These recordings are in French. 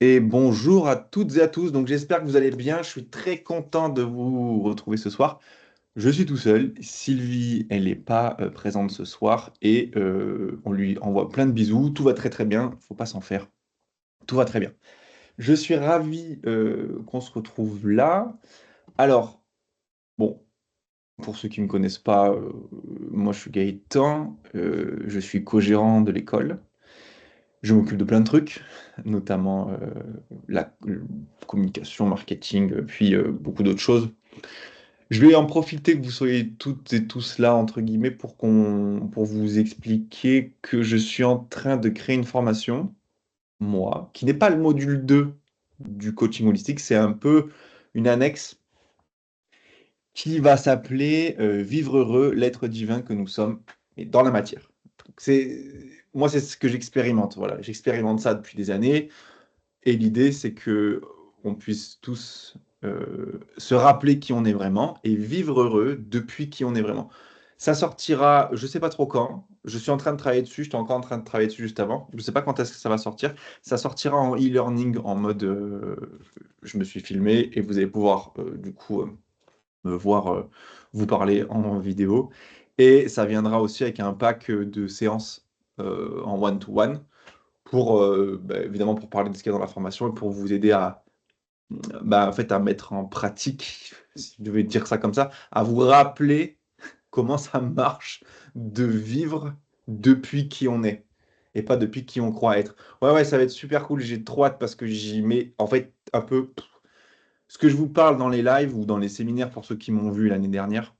Et bonjour à toutes et à tous. Donc j'espère que vous allez bien. Je suis très content de vous retrouver ce soir. Je suis tout seul. Sylvie, elle n'est pas présente ce soir et on lui envoie plein de bisous. Tout va très très bien. Faut pas s'en faire. Tout va très bien. Je suis ravi qu'on se retrouve là. Alors, bon, pour ceux qui ne me connaissent pas, moi je suis Gaëtan. Je suis co-gérant de l'école. Je m'occupe de plein de trucs, notamment la communication, marketing, puis beaucoup d'autres choses. Je vais en profiter que vous soyez toutes et tous là, entre guillemets, pour vous expliquer que je suis en train de créer une formation, moi, qui n'est pas le module 2 du coaching holistique, c'est un peu une annexe qui va s'appeler Vivre heureux, l'être divin que nous sommes, et dans la matière. Moi, c'est ce que j'expérimente. Voilà, j'expérimente ça depuis des années. Et l'idée, c'est que on puisse tous se rappeler qui on est vraiment et vivre heureux depuis qui on est vraiment. Ça sortira, je sais pas trop quand. Je suis en train de travailler dessus. J'étais encore en train de travailler dessus juste avant. Je sais pas quand est-ce que ça va sortir. Ça sortira en e-learning en mode je me suis filmé et vous allez pouvoir du coup me voir vous parler en vidéo. Et ça viendra aussi avec un pack de séances en one-to-one pour évidemment pour parler de ce qu'il y a dans la formation et pour vous aider à en fait à mettre en pratique, si je devais dire ça comme ça, à vous rappeler comment ça marche de vivre depuis qui on est et pas depuis qui on croit être. Ouais ouais, ça va être super cool, j'ai trop hâte parce que j'y mets en fait un peu ce que je vous parle dans les lives ou dans les séminaires pour ceux qui m'ont vu l'année dernière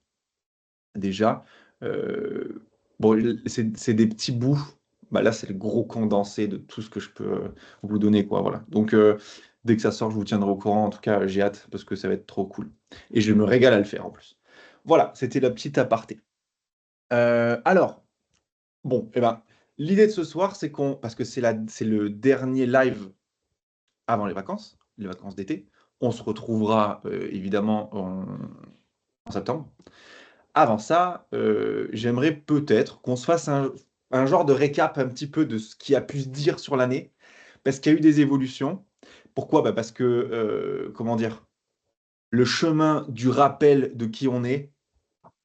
déjà. euh, bon, c'est des petits bouts. Bah là, c'est le gros condensé de tout ce que je peux vous donner, quoi. Voilà. Donc, dès que ça sort, je vous tiendrai au courant. En tout cas, j'ai hâte parce que ça va être trop cool. Et je me régale à le faire en plus. Voilà, c'était la petite aparté. Alors, bon, l'idée de ce soir, c'est parce que c'est le dernier live avant les vacances d'été. On se retrouvera évidemment en septembre. Avant ça, j'aimerais peut-être qu'on se fasse un genre de récap un petit peu de ce qui a pu se dire sur l'année, parce qu'il y a eu des évolutions. Pourquoi? Parce que, comment dire, le chemin du rappel de qui on est,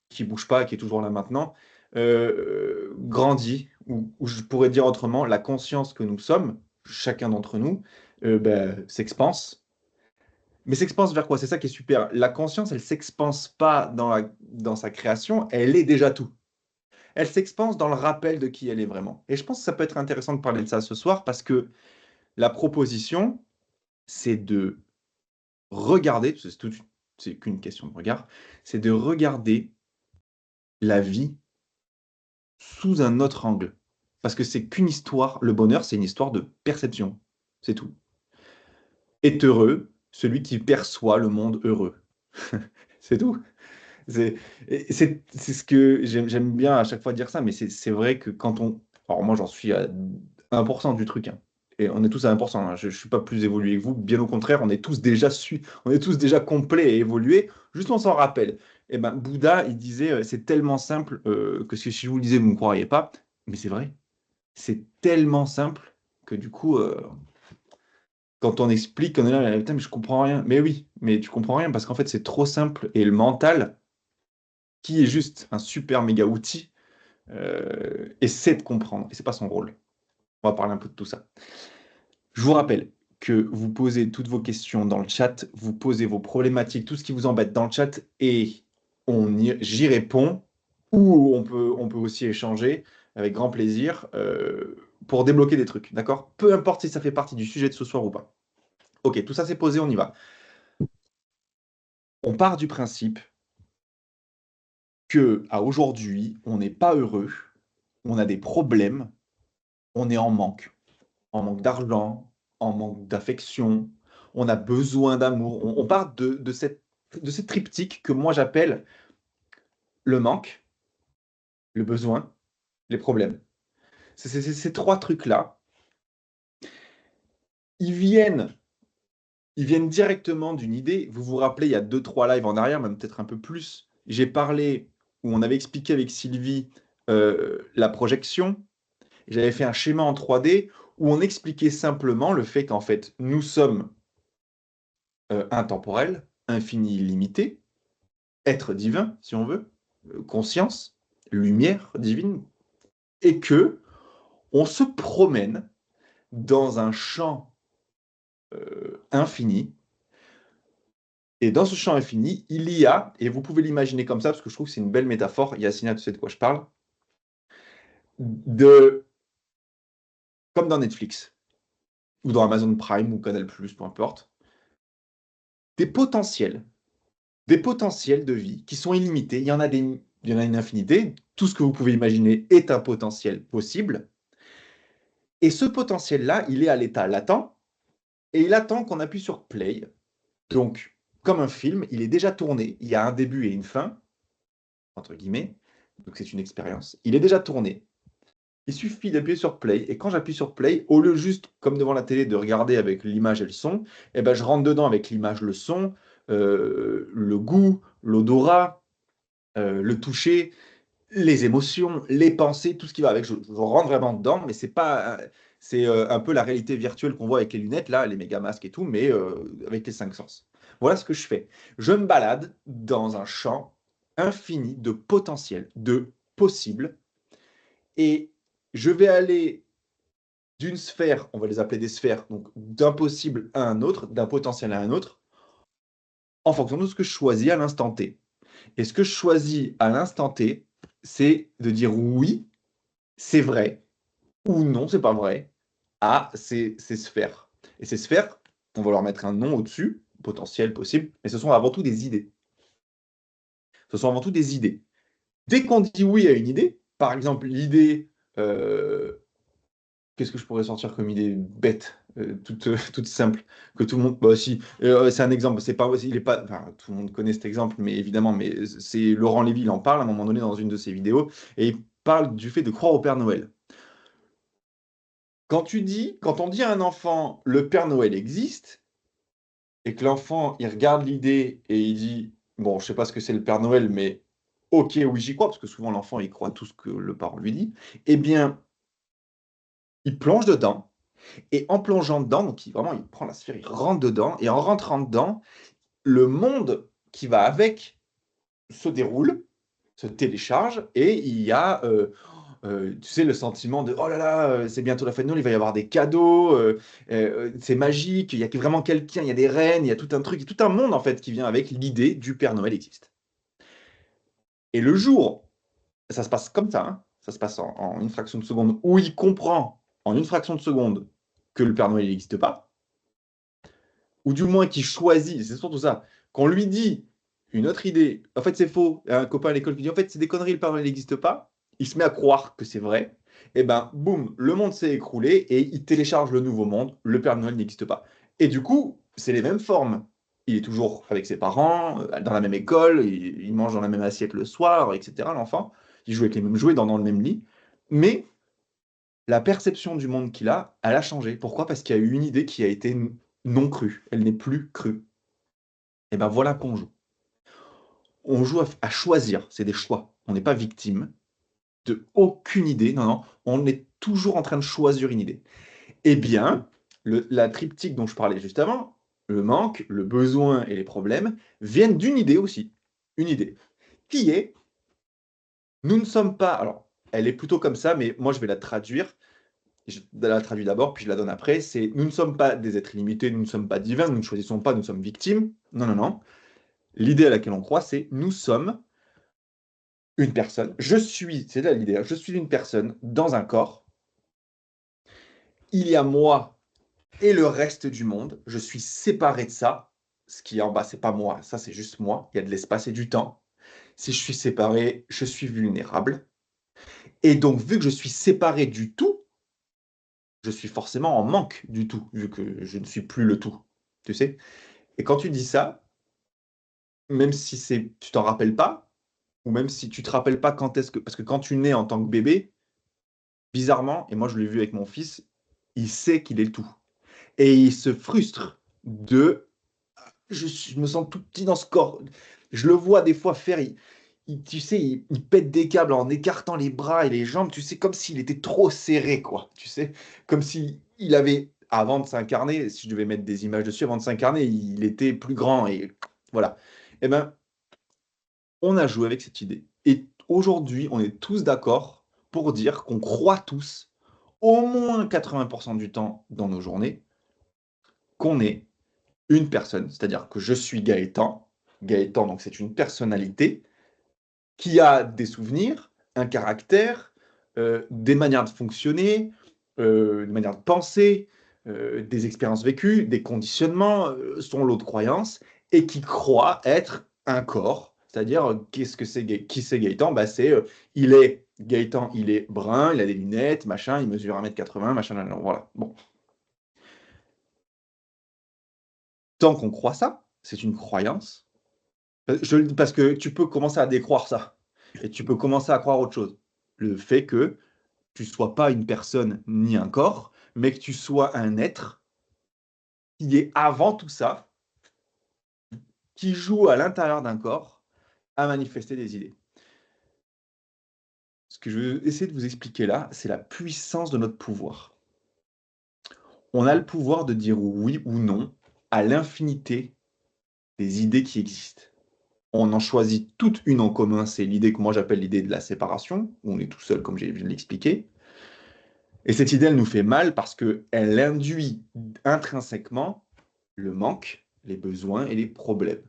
qui bouge pas, qui est toujours là maintenant, grandit, ou je pourrais dire autrement, la conscience que nous sommes, chacun d'entre nous, s'expanse. Mais s'expanse vers quoi? C'est ça qui est super. La conscience, elle s'expanse pas dans sa création, elle est déjà tout. Elle s'expanse dans le rappel de qui elle est vraiment. Et je pense que ça peut être intéressant de parler de ça ce soir parce que la proposition, c'est de regarder, parce que c'est qu'une question de regard, c'est de regarder la vie sous un autre angle. Parce que c'est qu'une histoire, le bonheur, c'est une histoire de perception. C'est tout. Est heureux celui qui perçoit le monde heureux. C'est tout. C'est ce que j'aime bien à chaque fois dire ça, mais c'est vrai que quand on. Alors moi j'en suis à 1% du truc, hein. Et on est tous à 1%, hein. Je ne suis pas plus évolué que vous, bien au contraire, on est tous déjà complets et évolués, juste on s'en rappelle. Et ben Bouddha, il disait, c'est tellement simple que si je vous le disais, vous ne me croiriez pas, mais c'est vrai. C'est tellement simple que du coup, quand on explique, on est là, putain, mais je comprends rien. Mais oui, mais tu comprends rien parce qu'en fait c'est trop simple et le mental qui est juste un super méga outil, essaie de comprendre. Et c'est pas son rôle. On va parler un peu de tout ça. Je vous rappelle que vous posez toutes vos questions dans le chat, vous posez vos problématiques, tout ce qui vous embête dans le chat, et j'y réponds, ou on peut aussi échanger avec grand plaisir pour débloquer des trucs, d'accord? Peu importe si ça fait partie du sujet de ce soir ou pas. Ok, tout ça c'est posé, on y va. On part du principe que à aujourd'hui, on n'est pas heureux, on a des problèmes, on est en manque d'argent, en manque d'affection, on a besoin d'amour. On part de cette triptyque que moi j'appelle le manque, le besoin, les problèmes. Ces trois trucs-là, ils viennent, ils viennent directement d'une idée. Vous vous rappelez, il y a deux, trois lives en arrière, même peut-être un peu plus, j'ai parlé, où on avait expliqué avec Sylvie la projection. J'avais fait un schéma en 3D où on expliquait simplement le fait qu'en fait, nous sommes intemporels, infini, illimité, être divin, si on veut, conscience, lumière divine, et que on se promène dans un champ infini. Et dans ce champ infini, il y a, et vous pouvez l'imaginer comme ça, parce que je trouve que c'est une belle métaphore, Yacine, tu sais de quoi je parle, de, comme dans Netflix, ou dans Amazon Prime, ou Canal+, peu importe, des potentiels, des potentiels de vie qui sont illimités. Il y en a une infinité. Tout ce que vous pouvez imaginer est un potentiel possible. Et ce potentiel-là, il est à l'état latent, et il attend qu'on appuie sur play. Donc, comme un film, il est déjà tourné. Il y a un début et une fin, entre guillemets. Donc, c'est une expérience. Il est déjà tourné. Il suffit d'appuyer sur play. Et quand j'appuie sur play, au lieu juste, comme devant la télé, de regarder avec l'image et le son, eh ben, je rentre dedans avec l'image, le son, le goût, l'odorat, le toucher, les émotions, les pensées, tout ce qui va avec. Je rentre vraiment dedans, mais c'est pas. C'est un peu la réalité virtuelle qu'on voit avec les lunettes, là, les méga masques et tout, mais avec les cinq sens. Voilà ce que je fais. Je me balade dans un champ infini de potentiel, de possibles, et je vais aller d'une sphère, on va les appeler des sphères, donc d'un possible à un autre, d'un potentiel à un autre, en fonction de ce que je choisis à l'instant T. Et ce que je choisis à l'instant T, c'est de dire oui, c'est vrai, ou non, c'est pas vrai, à ces sphères. Et ces sphères, on va leur mettre un nom au-dessus, potentiel, possible, mais ce sont avant tout des idées. Ce sont avant tout des idées. Dès qu'on dit oui à une idée, par exemple l'idée, qu'est-ce que je pourrais sortir comme idée bête, toute simple, que tout le monde, bah si, c'est un exemple, c'est pas, il est pas, enfin, tout le monde connaît cet exemple, mais évidemment, mais c'est Laurent Lévy, il en parle à un moment donné dans une de ses vidéos, et il parle du fait de croire au Père Noël. Quand on dit à un enfant, le Père Noël existe, et que l'enfant, il regarde l'idée et il dit, bon, je sais pas ce que c'est le Père Noël, mais ok, oui, j'y crois, parce que souvent l'enfant, il croit tout ce que le parent lui dit, eh bien, il plonge dedans, et en plongeant dedans, donc vraiment, il prend la sphère, il rentre dedans, et en rentrant dedans, le monde qui va avec se déroule, se télécharge, et il y a, tu sais, le sentiment de oh là là, c'est bientôt la fin de Noël, il va y avoir des cadeaux, c'est magique, il y a vraiment quelqu'un, il y a des reines, il y a tout un truc, tout un monde en fait qui vient avec l'idée du Père Noël existe. Et le jour, ça se passe comme ça, hein, ça se passe en une fraction de seconde, où il comprend en une fraction de seconde que le Père Noël n'existe pas, ou du moins qu'il choisit, c'est surtout ça, qu'on lui dit une autre idée, en fait c'est faux, il y a un copain à l'école qui dit en fait c'est des conneries, le Père Noël n'existe pas, il se met à croire que c'est vrai, et ben boum, le monde s'est écroulé et il télécharge le nouveau monde, le Père Noël n'existe pas. Et du coup, c'est les mêmes formes. Il est toujours avec ses parents, dans la même école, il mange dans la même assiette le soir, etc. L'enfant, il joue avec les mêmes jouets dans le même lit, mais la perception du monde qu'il a, elle a changé. Pourquoi? Parce qu'il y a eu une idée qui a été non crue. Elle n'est plus crue. Et ben voilà qu'on joue. On joue à choisir. C'est des choix. On n'est pas victime de aucune idée. Non, non. On est toujours en train de choisir une idée. Eh bien, la triptyque dont je parlais juste avant, le manque, le besoin et les problèmes, viennent d'une idée aussi. Une idée. Qui est, nous ne sommes pas. Alors, elle est plutôt comme ça, mais moi je vais la traduire. Je la traduis d'abord, puis je la donne après, c'est nous ne sommes pas des êtres illimités, nous ne sommes pas divins, nous ne choisissons pas, nous sommes victimes. Non, non, non. L'idée à laquelle on croit, c'est nous sommes une personne. Je suis, c'est là l'idée, hein, je suis une personne dans un corps. Il y a moi et le reste du monde. Je suis séparé de ça. Ce qui est en bas, c'est pas moi, ça c'est juste moi. Il y a de l'espace et du temps. Si je suis séparé, je suis vulnérable. Et donc, vu que je suis séparé du tout, je suis forcément en manque du tout, vu que je ne suis plus le tout. Tu sais? Et quand tu dis ça, même si tu t'en rappelles pas, ou même si tu te rappelles pas quand est-ce que, parce que quand tu nais en tant que bébé, bizarrement, et moi je l'ai vu avec mon fils, il sait qu'il est le tout. Et il se frustre de, je me sens tout petit dans ce corps. Je le vois des fois faire, tu sais, il pète des câbles en écartant les bras et les jambes, tu sais, comme s'il était trop serré, quoi. Tu sais, comme si il avait, avant de s'incarner, si je devais mettre des images dessus, avant de s'incarner, il était plus grand et voilà. Eh ben, on a joué avec cette idée. Et aujourd'hui, on est tous d'accord pour dire qu'on croit tous, au moins 80% du temps dans nos journées, qu'on est une personne. C'est-à-dire que je suis Gaëtan. Gaëtan, donc c'est une personnalité qui a des souvenirs, un caractère, des manières de fonctionner, des manières de penser, des expériences vécues, des conditionnements, son lot de croyances, et qui croit être un corps. C'est-à-dire, qu'est-ce que c'est qui c'est Gaëtan? Bah, c'est, il est Gaëtan, il est brun, il a des lunettes, machin, il mesure 1,80 m, machin, voilà. Bon. Tant qu'on croit ça, c'est une croyance. Je le dis parce que tu peux commencer à décroire ça, et tu peux commencer à croire autre chose. Le fait que tu sois pas une personne ni un corps, mais que tu sois un être qui est avant tout ça, qui joue à l'intérieur d'un corps à manifester des idées. Ce que je vais essayer de vous expliquer là, c'est la puissance de notre pouvoir. On a le pouvoir de dire oui ou non à l'infinité des idées qui existent. On en choisit toute une en commun, c'est l'idée que moi j'appelle l'idée de la séparation, où on est tout seul comme j'ai viens de l'expliquer. Et cette idée, elle nous fait mal parce qu'elle induit intrinsèquement le manque, les besoins et les problèmes.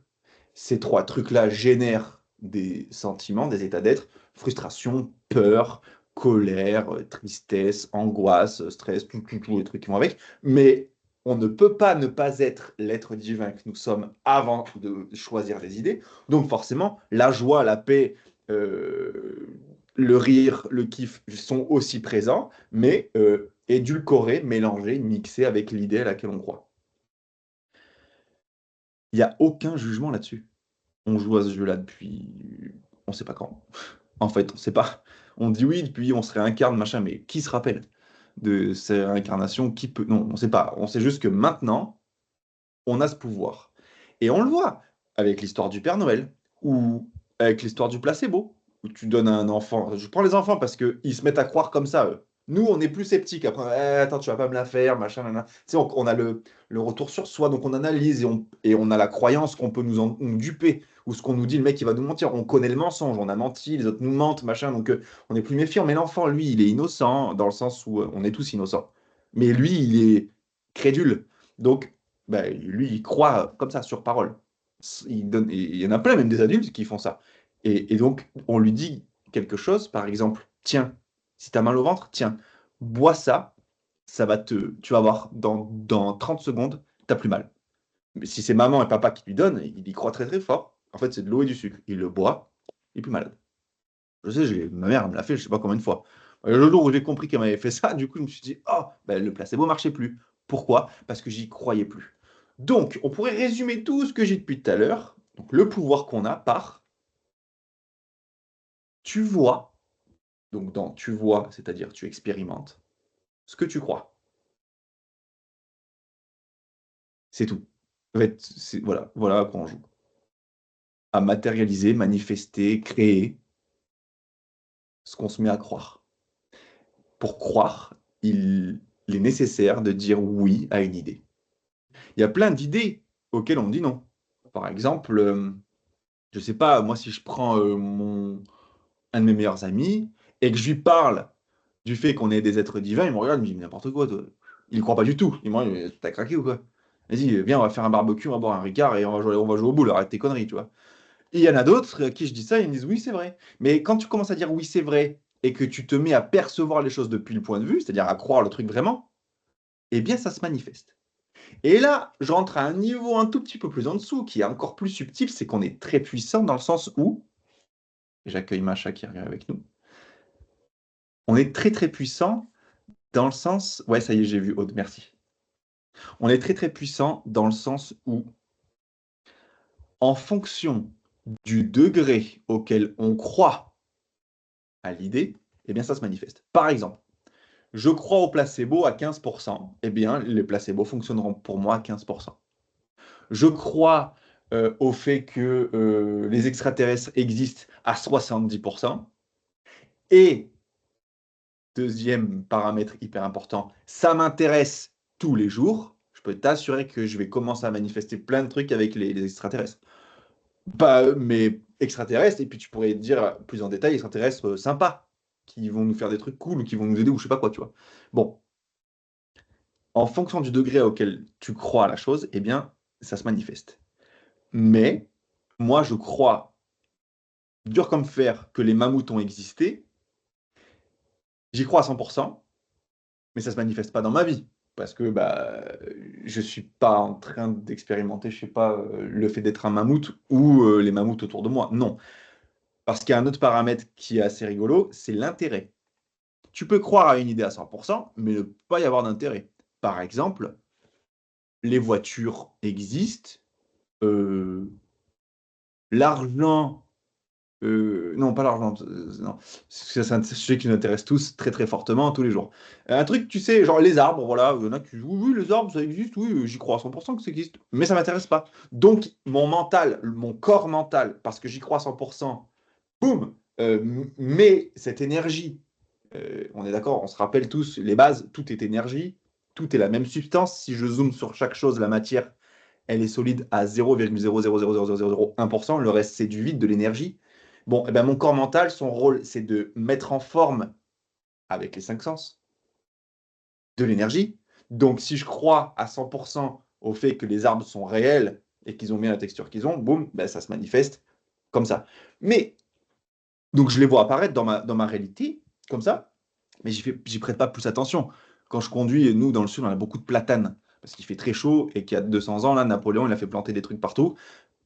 Ces trois trucs-là génèrent des sentiments, des états d'être, frustration, peur, colère, tristesse, angoisse, stress, tout les trucs qui vont avec. Mais on ne peut pas ne pas être l'être divin que nous sommes avant de choisir les idées. Donc forcément, la joie, la paix, le rire, le kiff sont aussi présents, mais édulcorés, mélangés, mixés avec l'idée à laquelle on croit. Il n'y a aucun jugement là-dessus. On joue à ce jeu-là depuis on sait pas quand. En fait, on sait pas. On dit oui, puis on se réincarne, machin, mais qui se rappelle de ces réincarnations? Qui peut... Non, on sait pas. On sait juste que maintenant, on a ce pouvoir. Et on le voit avec l'histoire du Père Noël, ou avec l'histoire du placebo, où tu donnes à un enfant... Je prends les enfants parce qu'ils se mettent à croire comme ça, eux. Nous, on est plus sceptiques. Après, attends, tu vas pas me la faire, machin, nanana. Tu sais, on a le retour sur soi, donc on analyse et on a la croyance qu'on peut nous duper, ou ce qu'on nous dit, le mec, il va nous mentir. On connaît le mensonge, on a menti, les autres nous mentent, machin, donc on est plus méfiant. Mais l'enfant, lui, il est innocent, dans le sens où on est tous innocents. Mais lui, il est crédule. Donc, bah, lui, il croit comme ça, sur parole. Et il y en a plein, même des adultes, qui font ça. Et donc, on lui dit quelque chose, par exemple, tiens, si tu as mal au ventre, tiens, bois ça, tu vas voir, dans 30 secondes, t'as plus mal. Mais si c'est maman et papa qui lui donnent, il y croit très très fort. En fait, c'est de l'eau et du sucre. Il le boit, il est plus malade. Je sais, ma mère me l'a fait, je sais pas combien de fois. Le jour où j'ai compris qu'elle m'avait fait ça, du coup, je me suis dit, oh, ben, le placebo marchait plus. Pourquoi? Parce que j'y croyais plus. Donc, on pourrait résumer tout ce que j'ai depuis tout à l'heure. Donc, le pouvoir qu'on a par tu vois. Donc, dans tu vois, c'est-à-dire tu expérimentes ce que tu crois. C'est tout. En fait, voilà à quoi on joue. À matérialiser, manifester, créer ce qu'on se met à croire. Pour croire, il est nécessaire de dire oui à une idée. Il y a plein d'idées auxquelles on dit non. Par exemple, je sais pas, moi, si je prends un de mes meilleurs amis et que je lui parle du fait qu'on est des êtres divins, il me regarde, il me dit mais n'importe quoi, toi. Il ne croit pas du tout. Il me dit, mais t'as craqué ou quoi? Vas-y, viens, on va faire un barbecue, on va boire un Ricard et on va jouer au boule, arrête tes conneries, tu vois. Et il y en a d'autres à qui je dis ça, ils me disent oui, c'est vrai. Mais quand tu commences à dire oui, c'est vrai, et que tu te mets à percevoir les choses depuis le point de vue, c'est-à-dire à croire le truc vraiment, eh bien, ça se manifeste. Et là, je rentre à un niveau un tout petit peu plus en dessous, qui est encore plus subtil, c'est qu'on est très puissant dans le sens où, j'accueille Macha qui arrive avec nous, on est très très puissant dans le sens, ouais, ça y est, j'ai vu Aude, merci. On est très très puissant dans le sens où, en fonction du degré auquel on croit à l'idée, eh bien ça se manifeste. Par exemple, je crois au placebo à 15%, eh bien les placebos fonctionneront pour moi à 15%. Je crois au fait que les extraterrestres existent à 70%, et deuxième paramètre hyper important, ça m'intéresse tous les jours, je peux t'assurer que je vais commencer à manifester plein de trucs avec les extraterrestres. Pas, mais extraterrestres, et puis tu pourrais dire plus en détail, extraterrestres sympas, qui vont nous faire des trucs cool, ou qui vont nous aider, ou je sais pas quoi, tu vois. Bon, en fonction du degré auquel tu crois à la chose, eh bien, ça se manifeste. Mais, moi, je crois, dur comme fer, que les mammouths ont existé. J'y crois à 100%, mais ça se manifeste pas dans ma vie. Parce que bah, je suis pas en train d'expérimenter, je sais pas, le fait d'être un mammouth ou les mammouths autour de moi. Non. Parce qu'il y a un autre paramètre qui est assez rigolo, c'est l'intérêt. Tu peux croire à une idée à 100%, mais ne pas y avoir d'intérêt. Par exemple, les voitures existent, l'argent, non, pas l'argent, non. C'est un sujet qui nous intéresse tous très très fortement tous les jours. Un truc, tu sais, genre les arbres, voilà, il y en a qui disent oui, oui, les arbres, ça existe, oui, j'y crois à 100% que ça existe, mais ça m'intéresse pas. Donc, mon mental, mon corps mental, parce que j'y crois à 100%, boum, mais cette énergie, on est d'accord, on se rappelle tous les bases, tout est énergie, tout est la même substance. Si je zoome sur chaque chose, la matière, elle est solide à 0,0000001%, le reste c'est du vide, de l'énergie. Bon, et ben mon corps mental, son rôle, c'est de mettre en forme, avec les cinq sens, de l'énergie. Donc si je crois à 100% au fait que les arbres sont réels et qu'ils ont bien la texture qu'ils ont, boum, ben ça se manifeste comme ça. Mais, donc je les vois apparaître dans ma réalité, comme ça, mais j'y prête pas plus attention. Quand je conduis, nous, dans le sud, on a beaucoup de platanes, parce qu'il fait très chaud et qu'il y a 200 ans, là, Napoléon, il a fait planter des trucs partout,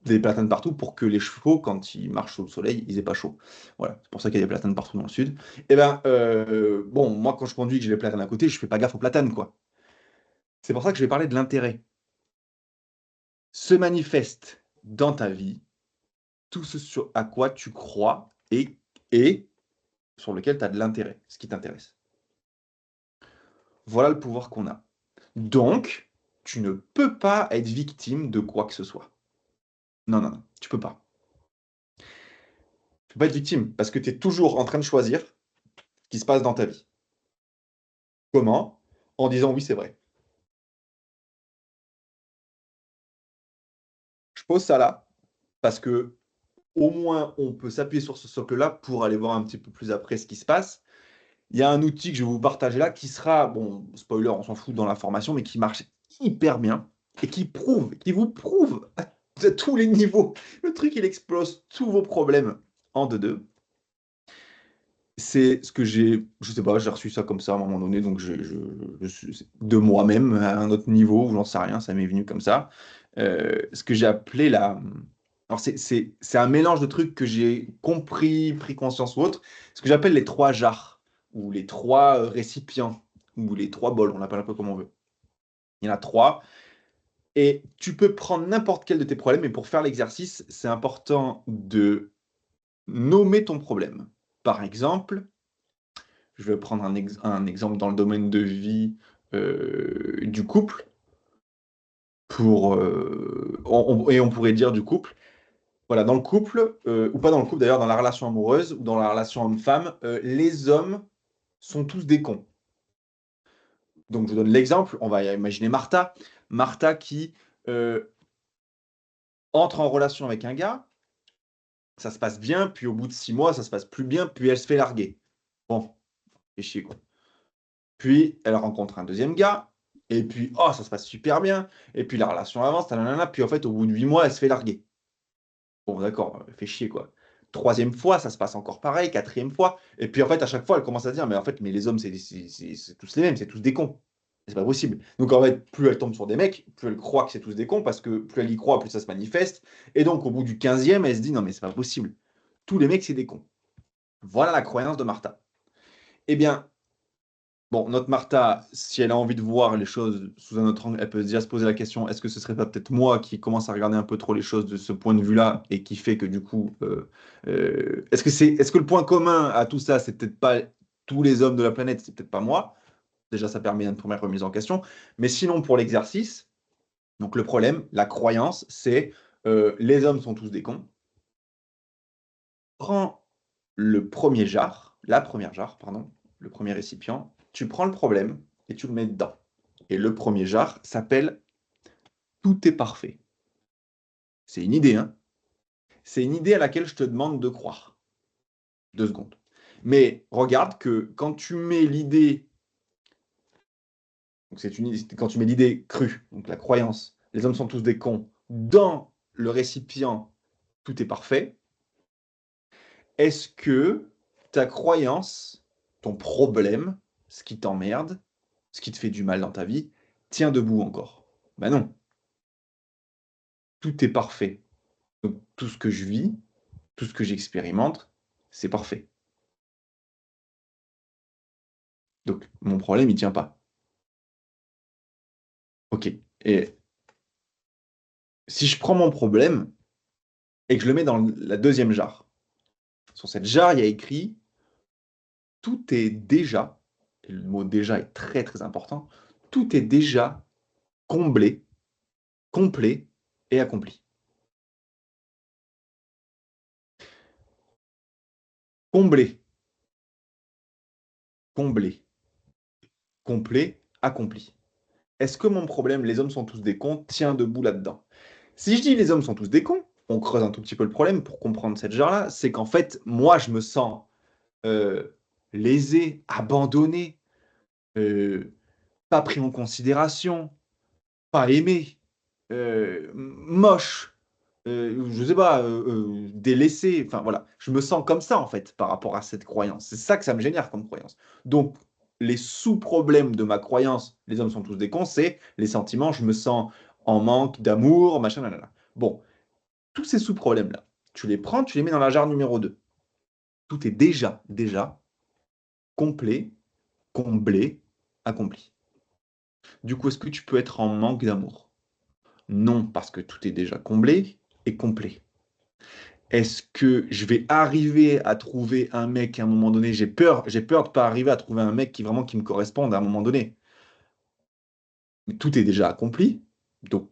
des platanes partout, pour que les chevaux, quand ils marchent sous le soleil, ils aient pas chaud. Voilà, c'est pour ça qu'il y a des platanes partout dans le sud. Et ben, bon, moi, quand je conduis et que j'ai les platanes à côté, je fais pas gaffe aux platanes, quoi. C'est pour ça que je vais parler de l'intérêt. Se manifeste dans ta vie tout ce sur à quoi tu crois et sur lequel tu as de l'intérêt, ce qui t'intéresse. Voilà le pouvoir qu'on a. Donc, tu ne peux pas être victime de quoi que ce soit. Non, non, non, tu peux pas. Tu peux pas être victime parce que tu es toujours en train de choisir ce qui se passe dans ta vie. Comment? En disant oui, c'est vrai. Je pose ça là parce que au moins on peut s'appuyer sur ce socle-là pour aller voir un petit peu plus après ce qui se passe. Il y a un outil que je vais vous partager là qui sera, bon, spoiler, on s'en fout dans l'information, mais qui marche hyper bien et qui vous prouve à tous les niveaux. Le truc, il explose tous vos problèmes en deux. C'est ce que je sais pas, j'ai reçu ça comme ça à un moment donné, donc je suis de moi-même à un autre niveau, j'en sais rien, ça m'est venu comme ça. Ce que j'ai appelé la. Alors, c'est un mélange de trucs que j'ai compris, pris conscience ou autre, ce que j'appelle les trois jarres, ou les trois récipients, ou les trois bols, on l'appelle un peu comme on veut. Il y en a trois, et tu peux prendre n'importe quel de tes problèmes, mais pour faire l'exercice, c'est important de nommer ton problème. Par exemple, je vais prendre un exemple dans le domaine de vie du couple. Et on pourrait dire du couple. Voilà, dans le couple, ou pas dans le couple d'ailleurs, dans la relation amoureuse ou dans la relation homme-femme, les hommes sont tous des cons. Donc je vous donne l'exemple, on va imaginer Martha. Martha qui entre en relation avec un gars, ça se passe bien, puis au bout de 6 mois, ça se passe plus bien, puis elle se fait larguer. Bon, fait chier quoi. Puis elle rencontre un deuxième gars, et puis oh, ça se passe super bien, et puis la relation avance, nanana, puis en fait, au bout de 8 mois, elle se fait larguer. Bon, d'accord, fait chier quoi. Troisième fois, ça se passe encore pareil, quatrième fois, et puis en fait, à chaque fois, elle commence à dire, mais en fait, mais les hommes, c'est tous les mêmes, c'est tous des cons. C'est pas possible. Donc en fait, plus elle tombe sur des mecs, plus elle croit que c'est tous des cons, parce que plus elle y croit, plus ça se manifeste. Et donc au bout du 15e, elle se dit, non mais c'est pas possible. Tous les mecs, c'est des cons. Voilà la croyance de Martha. Eh bien, bon, notre Martha, si elle a envie de voir les choses sous un autre angle, elle peut déjà se poser la question, est-ce que ce serait pas peut-être moi qui commence à regarder un peu trop les choses de ce point de vue-là et qui fait que du coup, est-ce que le point commun à tout ça, c'est peut-être pas tous les hommes de la planète, c'est peut-être pas moi. Déjà, ça permet une première remise en question. Mais sinon, pour l'exercice, donc le problème, la croyance, c'est les hommes sont tous des cons. Prends le premier jar, la première jarre, pardon, le premier récipient, tu prends le problème et tu le mets dedans. Et le premier jar s'appelle « Tout est parfait ». C'est une idée, hein? C'est une idée à laquelle je te demande de croire. 2 secondes. Mais regarde que quand tu mets l'idée, donc c'est une idée, quand tu mets l'idée crue, donc la croyance, les hommes sont tous des cons, dans le récipient, tout est parfait, est-ce que ta croyance, ton problème, ce qui t'emmerde, ce qui te fait du mal dans ta vie, tient debout encore? Ben non. Tout est parfait. Donc tout ce que je vis, tout ce que j'expérimente, c'est parfait. Donc mon problème, il tient pas. OK. Et si je prends mon problème et que je le mets dans la deuxième jarre, sur cette jarre, il y a écrit tout est déjà, et le mot déjà est très très important, tout est déjà comblé, complet et accompli. Comblé, comblé, complet, accompli. Est-ce que mon problème, les hommes sont tous des cons, tient debout là-dedans? Si je dis les hommes sont tous des cons, on creuse un tout petit peu le problème pour comprendre cette jarre-là, c'est qu'en fait, moi, je me sens lésé, abandonné, pas pris en considération, pas aimé, moche, je sais pas, délaissé, enfin voilà. Je me sens comme ça en fait par rapport à cette croyance. C'est ça que ça me génère comme croyance. Donc les sous-problèmes de ma croyance, les hommes sont tous des cons, c'est les sentiments, je me sens en manque d'amour, machin, nanana. Bon, tous ces sous-problèmes-là, tu les prends, tu les mets dans la jarre numéro 2. Tout est déjà complet, comblé, accompli. Du coup, est-ce que tu peux être en manque d'amour? Non, parce que tout est déjà comblé et complet. Est-ce que je vais arriver à trouver un mec à un moment donné? J'ai peur de pas arriver à trouver un mec qui me corresponde à un moment donné. Mais tout est déjà accompli. Donc,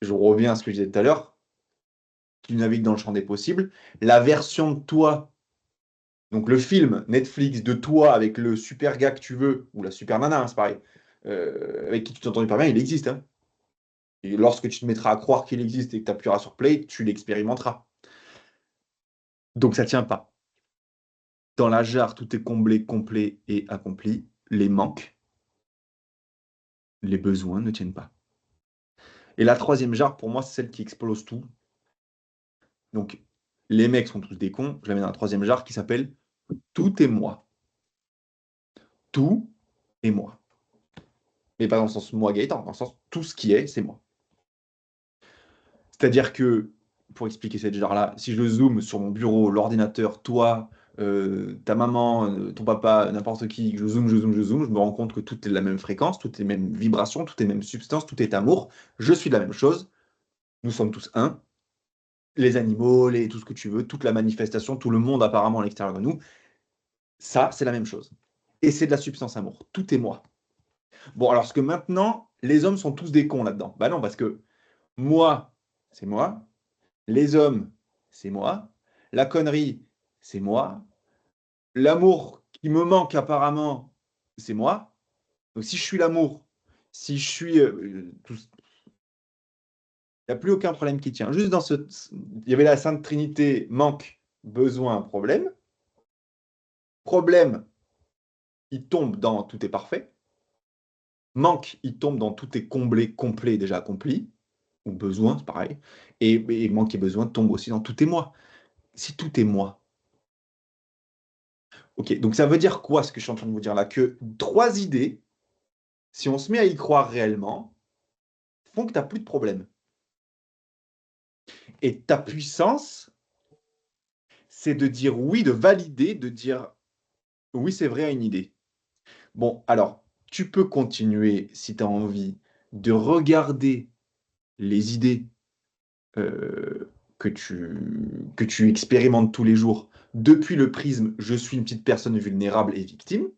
je reviens à ce que je disais tout à l'heure. Tu navigues dans le champ des possibles. La version de toi, donc le film Netflix de toi avec le super gars que tu veux, ou la super nana, hein, c'est pareil, avec qui tu t'entends hyper bien, il existe, hein. Et lorsque tu te mettras à croire qu'il existe et que tu appuieras sur play, tu l'expérimenteras. Donc ça tient pas. Dans la jarre, tout est comblé, complet et accompli. Les manques, les besoins ne tiennent pas. Et la troisième jarre, pour moi, c'est celle qui explose tout. Donc, les mecs sont tous des cons. Je la mets dans la troisième jarre qui s'appelle Tout est moi. Tout est moi. Mais pas dans le sens moi Gaëtan, dans le sens tout ce qui est, c'est moi. C'est-à-dire que, pour expliquer cette jarre-là, si je zoome sur mon bureau, l'ordinateur, toi, ta maman, ton papa, n'importe qui, je zoome, je me rends compte que tout est de la même fréquence, tout est les mêmes vibrations, tout est les mêmes substances, tout est amour. Je suis de la même chose. Nous sommes tous un. Les animaux, tout ce que tu veux, toute la manifestation, tout le monde apparemment à l'extérieur de nous, ça, c'est la même chose. Et c'est de la substance amour. Tout est moi. Bon, alors, ce que maintenant, les hommes sont tous des cons là-dedans. Bah non, parce que moi, c'est moi. Les hommes, c'est moi. La connerie, c'est moi. L'amour qui me manque apparemment, c'est moi. Donc si je suis l'amour, si je suis il n'y a plus aucun problème qui tient. Juste dans il y avait la Sainte Trinité, manque, besoin, problème. Problème, il tombe dans tout est parfait. Manque, il tombe dans tout est comblé, complet, déjà accompli. Ou besoin, c'est pareil. Et manque et besoin tombe aussi dans tout est moi. Si tout est moi, ok, donc ça veut dire quoi ce que je suis en train de vous dire là? Que 3 idées, si on se met à y croire réellement, font que tu n'as plus de problème. Et ta puissance, c'est de dire oui, de valider, de dire oui, c'est vrai à une idée. Bon, alors, tu peux continuer, si tu as envie, de regarder les idées que tu expérimentes tous les jours depuis le prisme je suis une petite personne vulnérable et victime.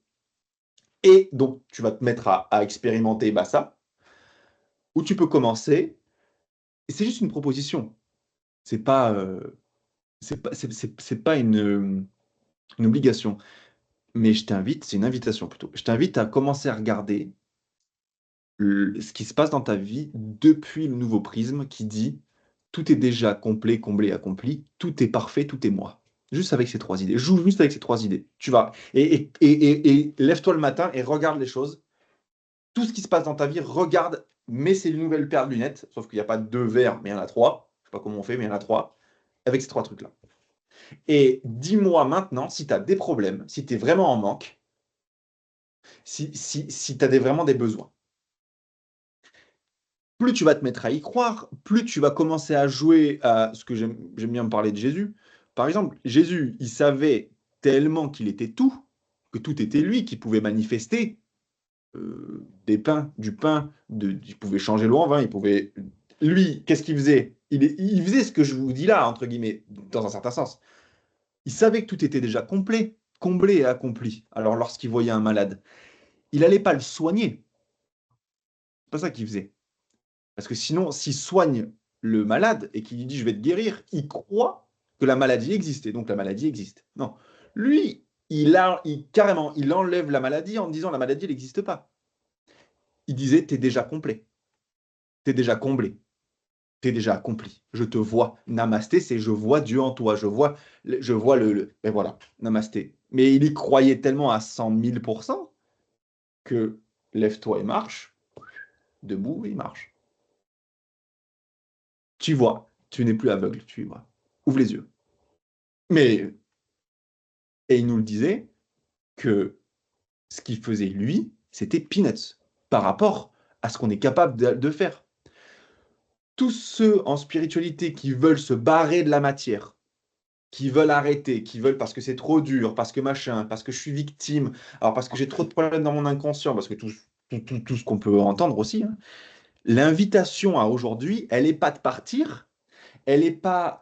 Et donc, tu vas te mettre à expérimenter bah, ça. Ou tu peux commencer, et c'est juste une proposition. C'est pas, c'est pas une obligation. Mais je t'invite, c'est une invitation plutôt, je t'invite à commencer à regarder ce qui se passe dans ta vie depuis le nouveau prisme qui dit tout est déjà complet, comblé, accompli, tout est parfait, tout est moi. Juste avec ces trois idées. Joue juste avec ces trois idées. Tu vas. Et lève-toi le matin et regarde les choses. Tout ce qui se passe dans ta vie, regarde, mets ces nouvelles paires de lunettes, sauf qu'il n'y a pas deux verres, mais il y en a trois. Je sais pas comment on fait, mais il y en a trois. Avec ces trois trucs-là. Et dis-moi maintenant si tu as des problèmes, si tu es vraiment en manque, si tu as vraiment des besoins. Plus tu vas te mettre à y croire, plus tu vas commencer à jouer à ce que j'aime bien me parler de Jésus. Par exemple, Jésus, il savait tellement qu'il était tout, que tout était lui, qui pouvait manifester du pain, il pouvait changer l'eau en vin, il pouvait... Lui, qu'est-ce qu'il faisait? Il faisait ce que je vous dis là, entre guillemets, dans un certain sens. Il savait que tout était déjà complet, comblé et accompli. Alors lorsqu'il voyait un malade, il n'allait pas le soigner. C'est pas ça qu'il faisait. Parce que sinon, s'il soigne le malade et qu'il lui dit je vais te guérir, il croit que la maladie existe et donc la maladie existe. Non. Lui, carrément, il enlève la maladie en disant la maladie, elle n'existe pas. Il disait t'es déjà complet, t'es déjà comblé, t'es déjà accompli. Je te vois. Namasté, c'est je vois Dieu en toi, je vois et voilà, namasté. Mais il y croyait tellement à 100 000% que lève-toi et marche, debout et marche. Tu vois, tu n'es plus aveugle, tu vois. Ouvre les yeux. Mais, et il nous le disait, que ce qu'il faisait lui, c'était peanuts par rapport à ce qu'on est capable de faire. Tous ceux en spiritualité qui veulent se barrer de la matière, qui veulent arrêter, qui veulent parce que c'est trop dur, parce que machin, parce que je suis victime, alors parce que j'ai trop de problèmes dans mon inconscient, parce que tout ce qu'on peut entendre aussi, hein. L'invitation à aujourd'hui, elle n'est pas de partir, elle n'est pas...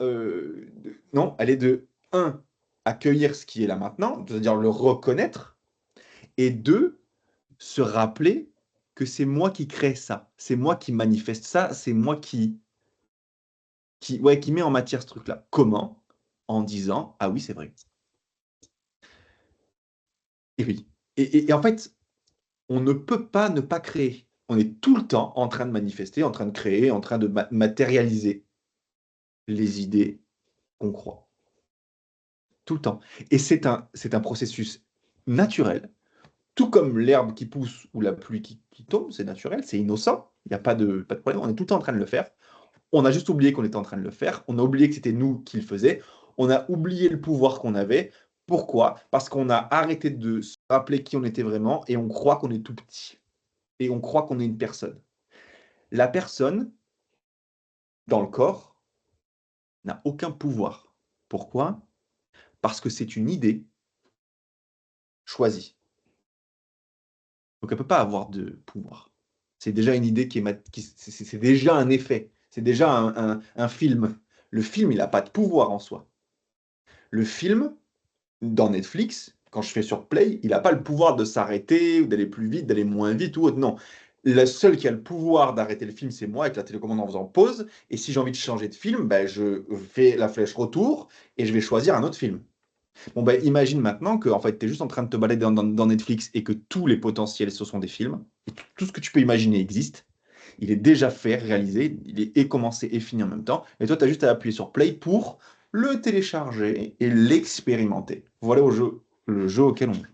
non, elle est de, un, accueillir ce qui est là maintenant, c'est-à-dire le reconnaître, et deux, se rappeler que c'est moi qui crée ça, c'est moi qui manifeste ça, c'est moi qui met en matière ce truc-là. Comment? En disant, ah oui, c'est vrai. Et oui. Et en fait, on ne peut pas ne pas créer. On est tout le temps en train de manifester, en train de créer, en train de matérialiser les idées qu'on croit. Tout le temps. Et c'est un processus naturel. Tout comme l'herbe qui pousse ou la pluie qui tombe, c'est naturel, c'est innocent. Il n'y a pas de problème. On est tout le temps en train de le faire. On a juste oublié qu'on était en train de le faire. On a oublié que c'était nous qui le faisions. On a oublié le pouvoir qu'on avait. Pourquoi? Parce qu'on a arrêté de se rappeler qui on était vraiment et on croit qu'on est tout petit. Et on croit qu'on est une personne. La personne, dans le corps, n'a aucun pouvoir. Pourquoi? Parce que c'est une idée choisie. Donc elle ne peut pas avoir de pouvoir. C'est déjà une idée c'est déjà un effet. C'est déjà un film. Le film, il n'a pas de pouvoir en soi. Le film, dans Netflix, quand je fais sur Play, il n'a pas le pouvoir de s'arrêter ou d'aller plus vite, d'aller moins vite ou autre. Non. Le seul qui a le pouvoir d'arrêter le film, c'est moi avec la télécommande en faisant pause. Et si j'ai envie de changer de film, ben, je fais la flèche retour et je vais choisir un autre film. Bon, ben, imagine maintenant que en fait, tu es juste en train de te balader dans Netflix et que tous les potentiels, ce sont des films. Et tout ce que tu peux imaginer existe. Il est déjà fait, réalisé, il est et commencé et fini en même temps. Et toi, tu as juste à appuyer sur Play pour le télécharger et l'expérimenter. Voilà le jeu auquel on joue.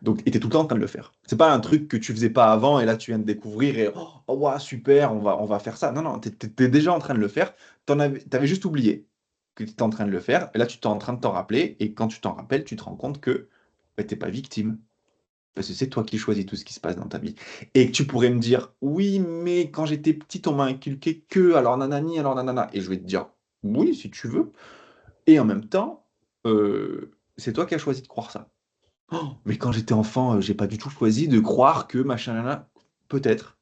Donc, et tu es tout le temps en train de le faire. C'est pas un truc que tu faisais pas avant et là tu viens de découvrir et oh ouais, super, on va faire ça. Non, non, tu es déjà en train de le faire. Tu avais juste oublié que tu étais en train de le faire et là tu es en train de t'en rappeler et quand tu t'en rappelles, tu te rends compte que bah, tu n'es pas victime. Parce que c'est toi qui choisis tout ce qui se passe dans ta vie. Et que tu pourrais me dire, oui, mais quand j'étais petite, on m'a inculqué que, alors nanani, alors nanana. Et je vais te dire, oui, si tu veux. Et en même temps, c'est toi qui as choisi de croire ça. Oh, mais quand j'étais enfant, j'ai pas du tout choisi de croire que machin, nanana. Peut-être.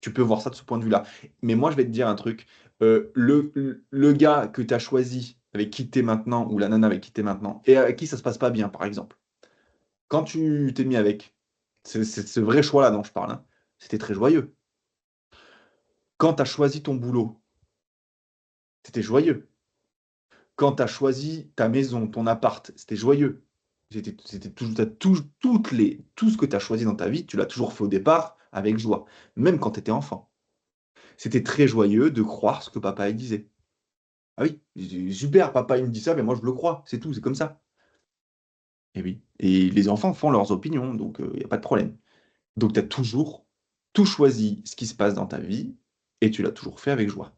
Tu peux voir ça de ce point de vue-là. Mais moi, je vais te dire un truc. Le gars que tu as choisi, avec qui tu es maintenant, ou la nana avec qui tu es maintenant, et avec qui ça se passe pas bien, par exemple. Quand tu t'es mis avec, c'est ce vrai choix-là dont je parle, hein, c'était très joyeux. Quand tu as choisi ton boulot, c'était joyeux. Quand tu as choisi ta maison, ton appart, c'était joyeux. Tout ce que tu as choisi dans ta vie, tu l'as toujours fait au départ avec joie, même quand tu étais enfant. C'était très joyeux de croire ce que papa il disait. Ah oui, super, papa il me dit ça, mais moi je le crois, c'est tout, c'est comme ça. Et oui. Et les enfants font leurs opinions, donc il y a pas de problème. Donc tu as toujours tout choisi ce qui se passe dans ta vie et tu l'as toujours fait avec joie.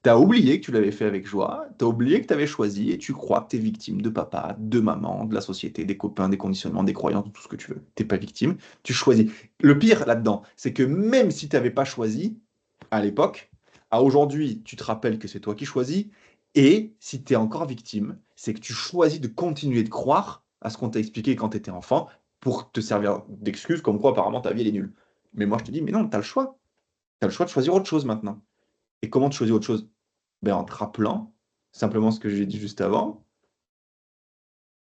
Tu as oublié que tu l'avais fait avec joie, tu as oublié que tu avais choisi et tu crois que tu es victime de papa, de maman, de la société, des copains, des conditionnements, des croyances, de tout ce que tu veux. Tu pas victime, tu choisis. Le pire là-dedans, c'est que même si tu n'avais pas choisi à l'époque, à aujourd'hui, tu te rappelles que c'est toi qui choisis et si tu es encore victime, c'est que tu choisis de continuer de croire à ce qu'on t'a expliqué quand tu étais enfant pour te servir d'excuse comme quoi apparemment ta vie elle est nulle. Mais moi je te dis, mais non, tu as le choix. Tu as le choix de choisir autre chose maintenant. Et comment tu choisis autre chose? Ben, en te rappelant simplement ce que j'ai dit juste avant,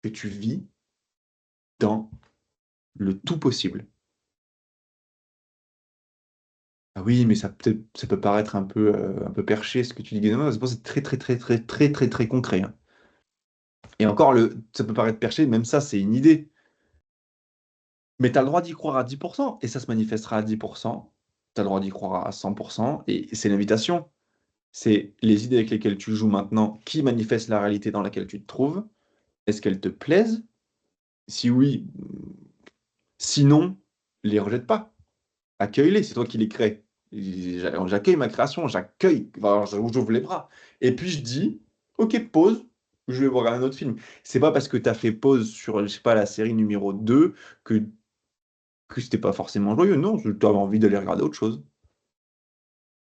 que tu vis dans le tout possible. Ah oui, mais ça peut paraître un peu perché ce que tu dis. Non, c'est très, très, très, très, très, très, très concret, hein. Et encore, ça peut paraître perché, même ça, c'est une idée. Mais tu as le droit d'y croire à 10% et ça se manifestera à 10%. Tu as le droit d'y croire à 100% et c'est l'invitation. C'est les idées avec lesquelles tu joues maintenant qui manifestent la réalité dans laquelle tu te trouves. Est-ce qu'elles te plaisent? Si oui, sinon, les rejette pas. Accueille-les, c'est toi qui les crées. J'accueille ma création, j'accueille, enfin, j'ouvre les bras. Et puis je dis, ok, pause, je vais voir un autre film. C'est pas parce que tu as fait pause sur, je sais pas, la série numéro 2 que c'était pas forcément joyeux. Non, tu avais envie d'aller regarder autre chose.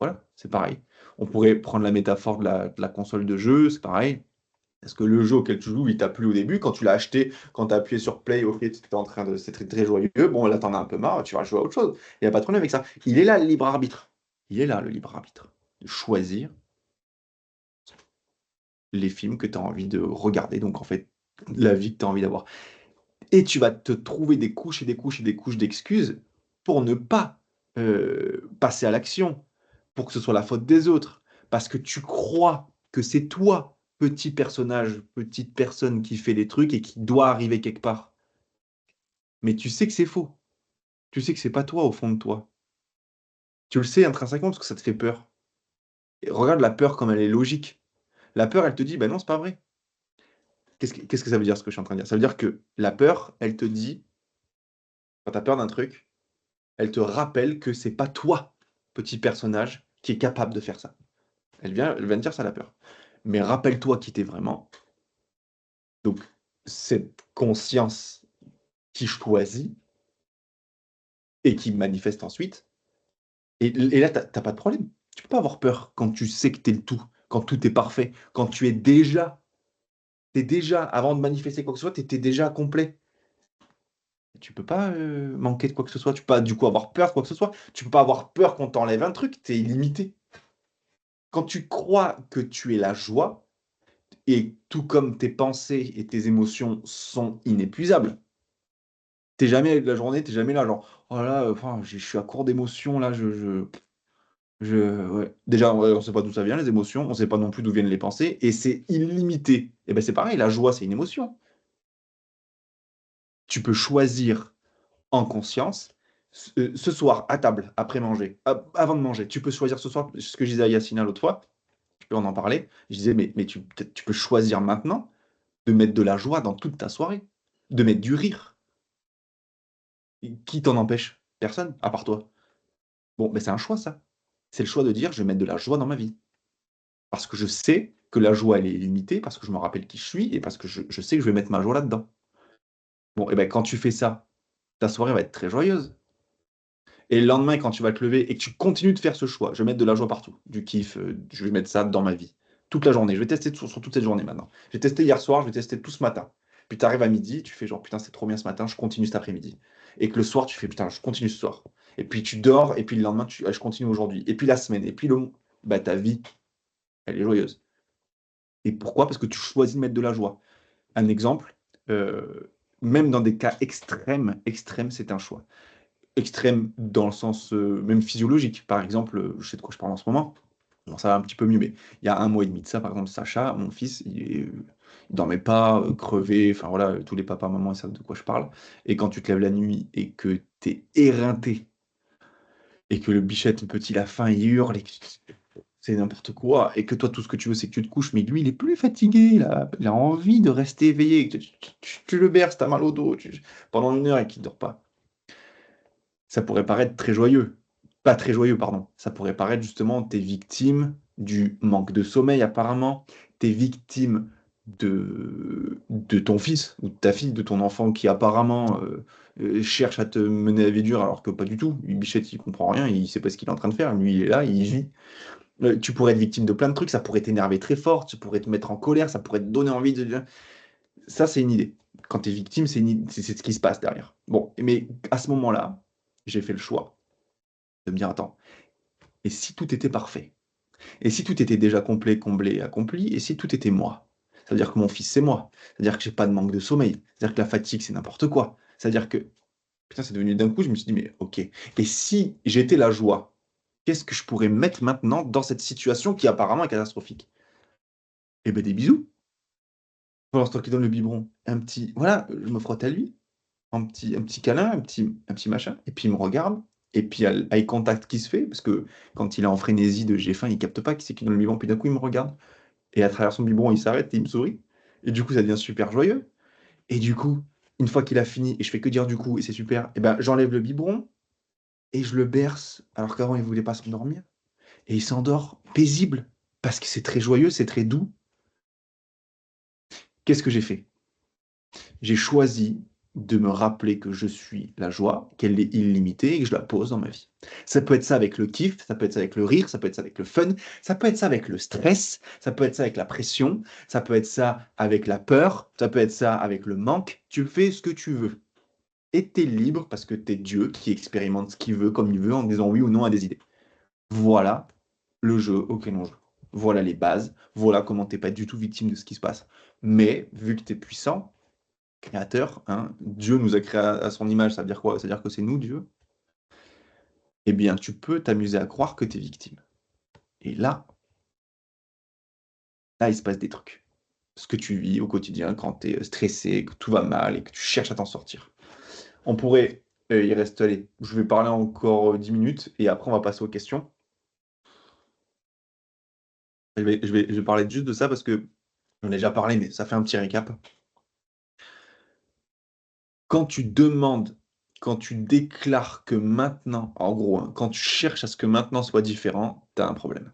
Voilà, c'est pareil. On pourrait prendre la métaphore de la console de jeu, c'est pareil. Est-ce que le jeu auquel tu joues, il t'a plu au début? Quand tu l'as acheté, quand tu as appuyé sur Play, ok, c'était très, très joyeux. Bon, là, t'en as un peu marre, tu vas jouer à autre chose. Il n'y a pas de problème avec ça. Il est là, le libre arbitre. Il est là, le libre arbitre. De choisir les films que tu as envie de regarder. Donc, en fait, la vie que tu as envie d'avoir. Et tu vas te trouver des couches et des couches et des couches d'excuses pour ne pas passer à l'action, pour que ce soit la faute des autres, parce que tu crois que c'est toi, petit personnage, petite personne qui fait des trucs et qui doit arriver quelque part. Mais tu sais que c'est faux. Tu sais que c'est pas toi au fond de toi. Tu le sais intrinsèquement parce que ça te fait peur. Et regarde la peur comme elle est logique. La peur, elle te dit, ben non, c'est pas vrai. Qu'est-ce que ça veut dire ce que je suis en train de dire? Ça veut dire que la peur, elle te dit, quand tu as peur d'un truc, elle te rappelle que c'est pas toi, petit personnage, qui est capable de faire ça. Elle vient te dire ça, la peur. Mais rappelle-toi qui tu vraiment. Donc, cette conscience qui choisit et qui manifeste ensuite. Et là, tu as pas de problème. Tu peux pas avoir peur quand tu sais que tu es le tout, quand tout est parfait, quand tu es déjà, avant de manifester quoi que ce soit, tu étais déjà complet. Tu peux pas manquer de quoi que ce soit. Tu peux pas, du coup, avoir peur de quoi que ce soit. Tu peux pas avoir peur qu'on t'enlève un truc. Tu es illimité. Quand tu crois que tu es la joie, et tout comme tes pensées et tes émotions sont inépuisables, tu es jamais de la journée, tu es jamais là genre: «Oh là là, enfin, je suis à court d'émotions là, ouais». Déjà, on sait pas d'où ça vient les émotions, on sait pas non plus d'où viennent les pensées et c'est illimité. Et ben, c'est pareil, la joie, c'est une émotion. Tu peux choisir en conscience, ce soir à table, après manger, avant de manger, tu peux choisir ce soir, ce que je disais à Yacina l'autre fois, on en parlait, je disais: «Mais tu peux choisir maintenant de mettre de la joie dans toute ta soirée, de mettre du rire. Qui t'en empêche? Personne, à part toi. Bon, mais c'est un choix ça. C'est le choix de dire: «Je vais mettre de la joie dans ma vie». Parce que je sais que la joie, elle est limitée, parce que je me rappelle qui je suis et parce que je sais que je vais mettre ma joie là-dedans. Bon, et ben, quand tu fais ça, ta soirée va être très joyeuse et le lendemain, quand tu vas te lever et que tu continues de faire ce choix: «Je vais mettre de la joie partout, du kiff, je vais mettre ça dans ma vie, toute la journée. Je vais tester sur toute cette journée maintenant. J'ai testé hier soir, je vais tester tout ce matin». Puis tu arrives à midi, tu fais genre: «Putain, c'est trop bien ce matin, je continue cet après-midi» et que le soir, tu fais: «Putain, je continue ce soir» et puis tu dors et puis le lendemain, «Ah, je continue aujourd'hui» et puis la semaine et puis bah, ta vie, elle est joyeuse. Et pourquoi? Parce que tu choisis de mettre de la joie. Un exemple, même dans des cas extrêmes, extrêmes, c'est un choix. Extrême dans le sens, même physiologique. Par exemple, je sais de quoi je parle en ce moment. Bon, ça va un petit peu mieux, mais il y a 1 mois et demi de ça, par exemple, Sacha, mon fils, il est il dormait pas, crevé, enfin voilà, tous les papas, mamans, ils savent de quoi je parle. Et quand tu te lèves la nuit et que t'es éreinté, et que le bichette, le petit, la faim, il hurle, et que c'est n'importe quoi, et que toi, tout ce que tu veux, c'est que tu te couches, mais lui, il est plus fatigué, il a envie de rester éveillé, tu le berces, t'as mal au dos, pendant 1 heure et qu'il dort pas. Ça pourrait paraître très joyeux. Pas très joyeux, pardon. Ça pourrait paraître justement, t'es victime du manque de sommeil apparemment, t'es victime de ton fils ou de ta fille, de ton enfant qui apparemment cherche à te mener à la vie dure alors que pas du tout. Bichette, il comprend rien, il sait pas ce qu'il est en train de faire, lui il est là, il vit. Tu pourrais être victime de plein de trucs, ça pourrait t'énerver très fort, tu pourrais te mettre en colère, ça pourrait te donner envie de... Ça, c'est une idée. Quand tu es victime, c'est ce qui se passe derrière. Bon, mais à ce moment-là, j'ai fait le choix de me dire, attends, et si tout était parfait? Et si tout était déjà complet, comblé, accompli? Et si tout était moi? Ça veut dire que mon fils, c'est moi. C'est-à-dire que j'ai pas de manque de sommeil. C'est-à-dire que la fatigue, c'est n'importe quoi. C'est-à-dire que, putain, c'est devenu d'un coup, je me suis dit, mais ok. Et si j'étais la joie, qu'est-ce que je pourrais mettre maintenant dans cette situation qui apparemment est catastrophique? Eh ben des bisous. Pour l'instant qu'il donne le biberon, un petit, voilà, je me frotte à lui, un petit câlin, un petit machin, et puis il me regarde, et puis il y a l'eye contact qui se fait, parce que quand il est en frénésie de j'ai faim, il capte pas qui c'est qui donne le biberon, puis d'un coup il me regarde, et à travers son biberon, il s'arrête et il me sourit, et du coup ça devient super joyeux, et du coup, une fois qu'il a fini, et je fais que dire du coup, et c'est super, et ben j'enlève le biberon, et je le berce, alors qu'avant il voulait pas s'endormir, et il s'endort paisible, parce que c'est très joyeux, c'est très doux. Qu'est-ce que j'ai fait? J'ai choisi de me rappeler que je suis la joie, qu'elle est illimitée et que je la pose dans ma vie. Ça peut être ça avec le kiff, ça peut être ça avec le rire, ça peut être ça avec le fun, ça peut être ça avec le stress, ça peut être ça avec la pression, ça peut être ça avec la peur, ça peut être ça avec le manque. Tu fais ce que tu veux. Et tu es libre parce que tu es Dieu qui expérimente ce qu'il veut comme il veut en disant oui ou non à des idées. Voilà le jeu auquel on joue. Voilà les bases. Voilà comment t'es pas du tout victime de ce qui se passe. Mais vu que tu es puissant, créateur, hein, Dieu nous a créés à son image, ça veut dire quoi? Ça veut dire que c'est nous, Dieu? Eh bien, tu peux t'amuser à croire que tu es victime. Et là, il se passe des trucs. Ce que tu vis au quotidien quand tu es stressé, que tout va mal et que tu cherches à t'en sortir. On pourrait, il reste, allez, je vais parler encore 10 minutes et après on va passer aux questions. Je vais parler juste de ça parce que j'en ai déjà parlé, mais ça fait un petit récap. Quand tu demandes, quand tu déclares que maintenant, en gros, hein, quand tu cherches à ce que maintenant soit différent, tu as un problème.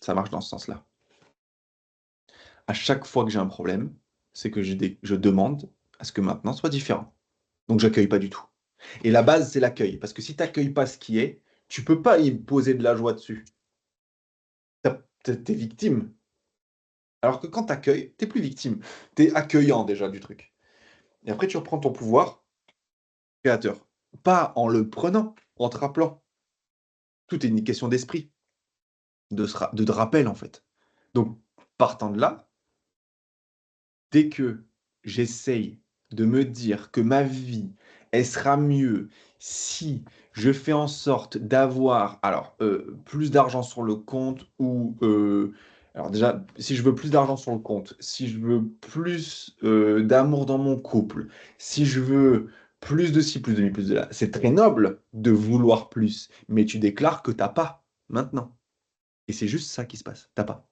Ça marche dans ce sens-là. À chaque fois que j'ai un problème, c'est que je demande à ce que maintenant soit différent. Donc j'accueille pas du tout. Et la base, c'est l'accueil. Parce que si tu n'accueilles pas ce qui est, tu peux pas y poser de la joie dessus. T'es victime. Alors que quand tu accueilles, tu plus victime. Tu es accueillant déjà du truc. Et après, tu reprends ton pouvoir créateur. Pas en le prenant, en te rappelant. Tout est une question d'esprit, de rappel en fait. Donc, partant de là, dès que j'essaye de me dire que ma vie, elle sera mieux si je fais en sorte d'avoir alors plus d'argent sur le compte ou alors déjà, si je veux plus d'argent sur le compte, si je veux plus d'amour dans mon couple, si je veux plus de ci, plus de mi, plus de là, c'est très noble de vouloir plus, mais tu déclares que t'as pas maintenant. Et c'est juste ça qui se passe, t'as pas.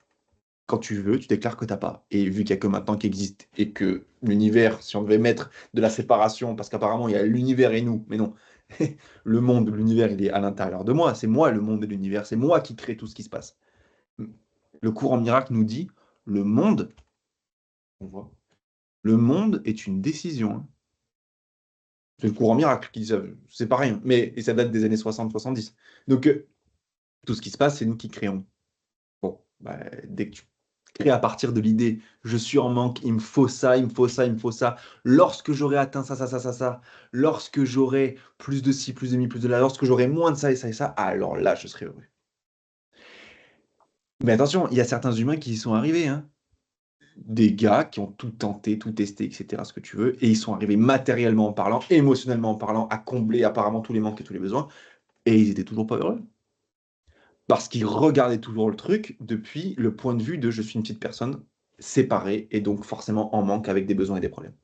Quand tu veux, tu déclares que t'as pas. Et vu qu'il y a que maintenant qui existe et que l'univers, si on devait mettre de la séparation, parce qu'apparemment il y a l'univers et nous, mais non, le monde, l'univers, il est à l'intérieur de moi. C'est moi le monde et l'univers. C'est moi qui crée tout ce qui se passe. Le courant miracle nous dit le monde, on voit, le monde est une décision, hein. C'est le courant miracle qui dit ça, c'est pas rien, mais et ça date des années 60-70. Donc tout ce qui se passe, c'est nous qui créons. Bon, bah, dès que tu crées à partir de l'idée, je suis en manque, il me faut ça, il me faut ça, il me faut ça. Lorsque j'aurai atteint ça, ça, ça, ça, ça, lorsque j'aurai plus de ci, plus de mi, plus de là, lorsque j'aurai moins de ça et ça et ça, alors là, je serai heureux. Mais attention, il y a certains humains qui y sont arrivés, hein. Des gars qui ont tout tenté, tout testé, etc., ce que tu veux, et ils sont arrivés matériellement en parlant, émotionnellement en parlant, à combler apparemment tous les manques et tous les besoins, et ils étaient toujours pas heureux. Parce qu'ils regardaient toujours le truc depuis le point de vue de je suis une petite personne séparé et donc forcément en manque avec des besoins et des problèmes.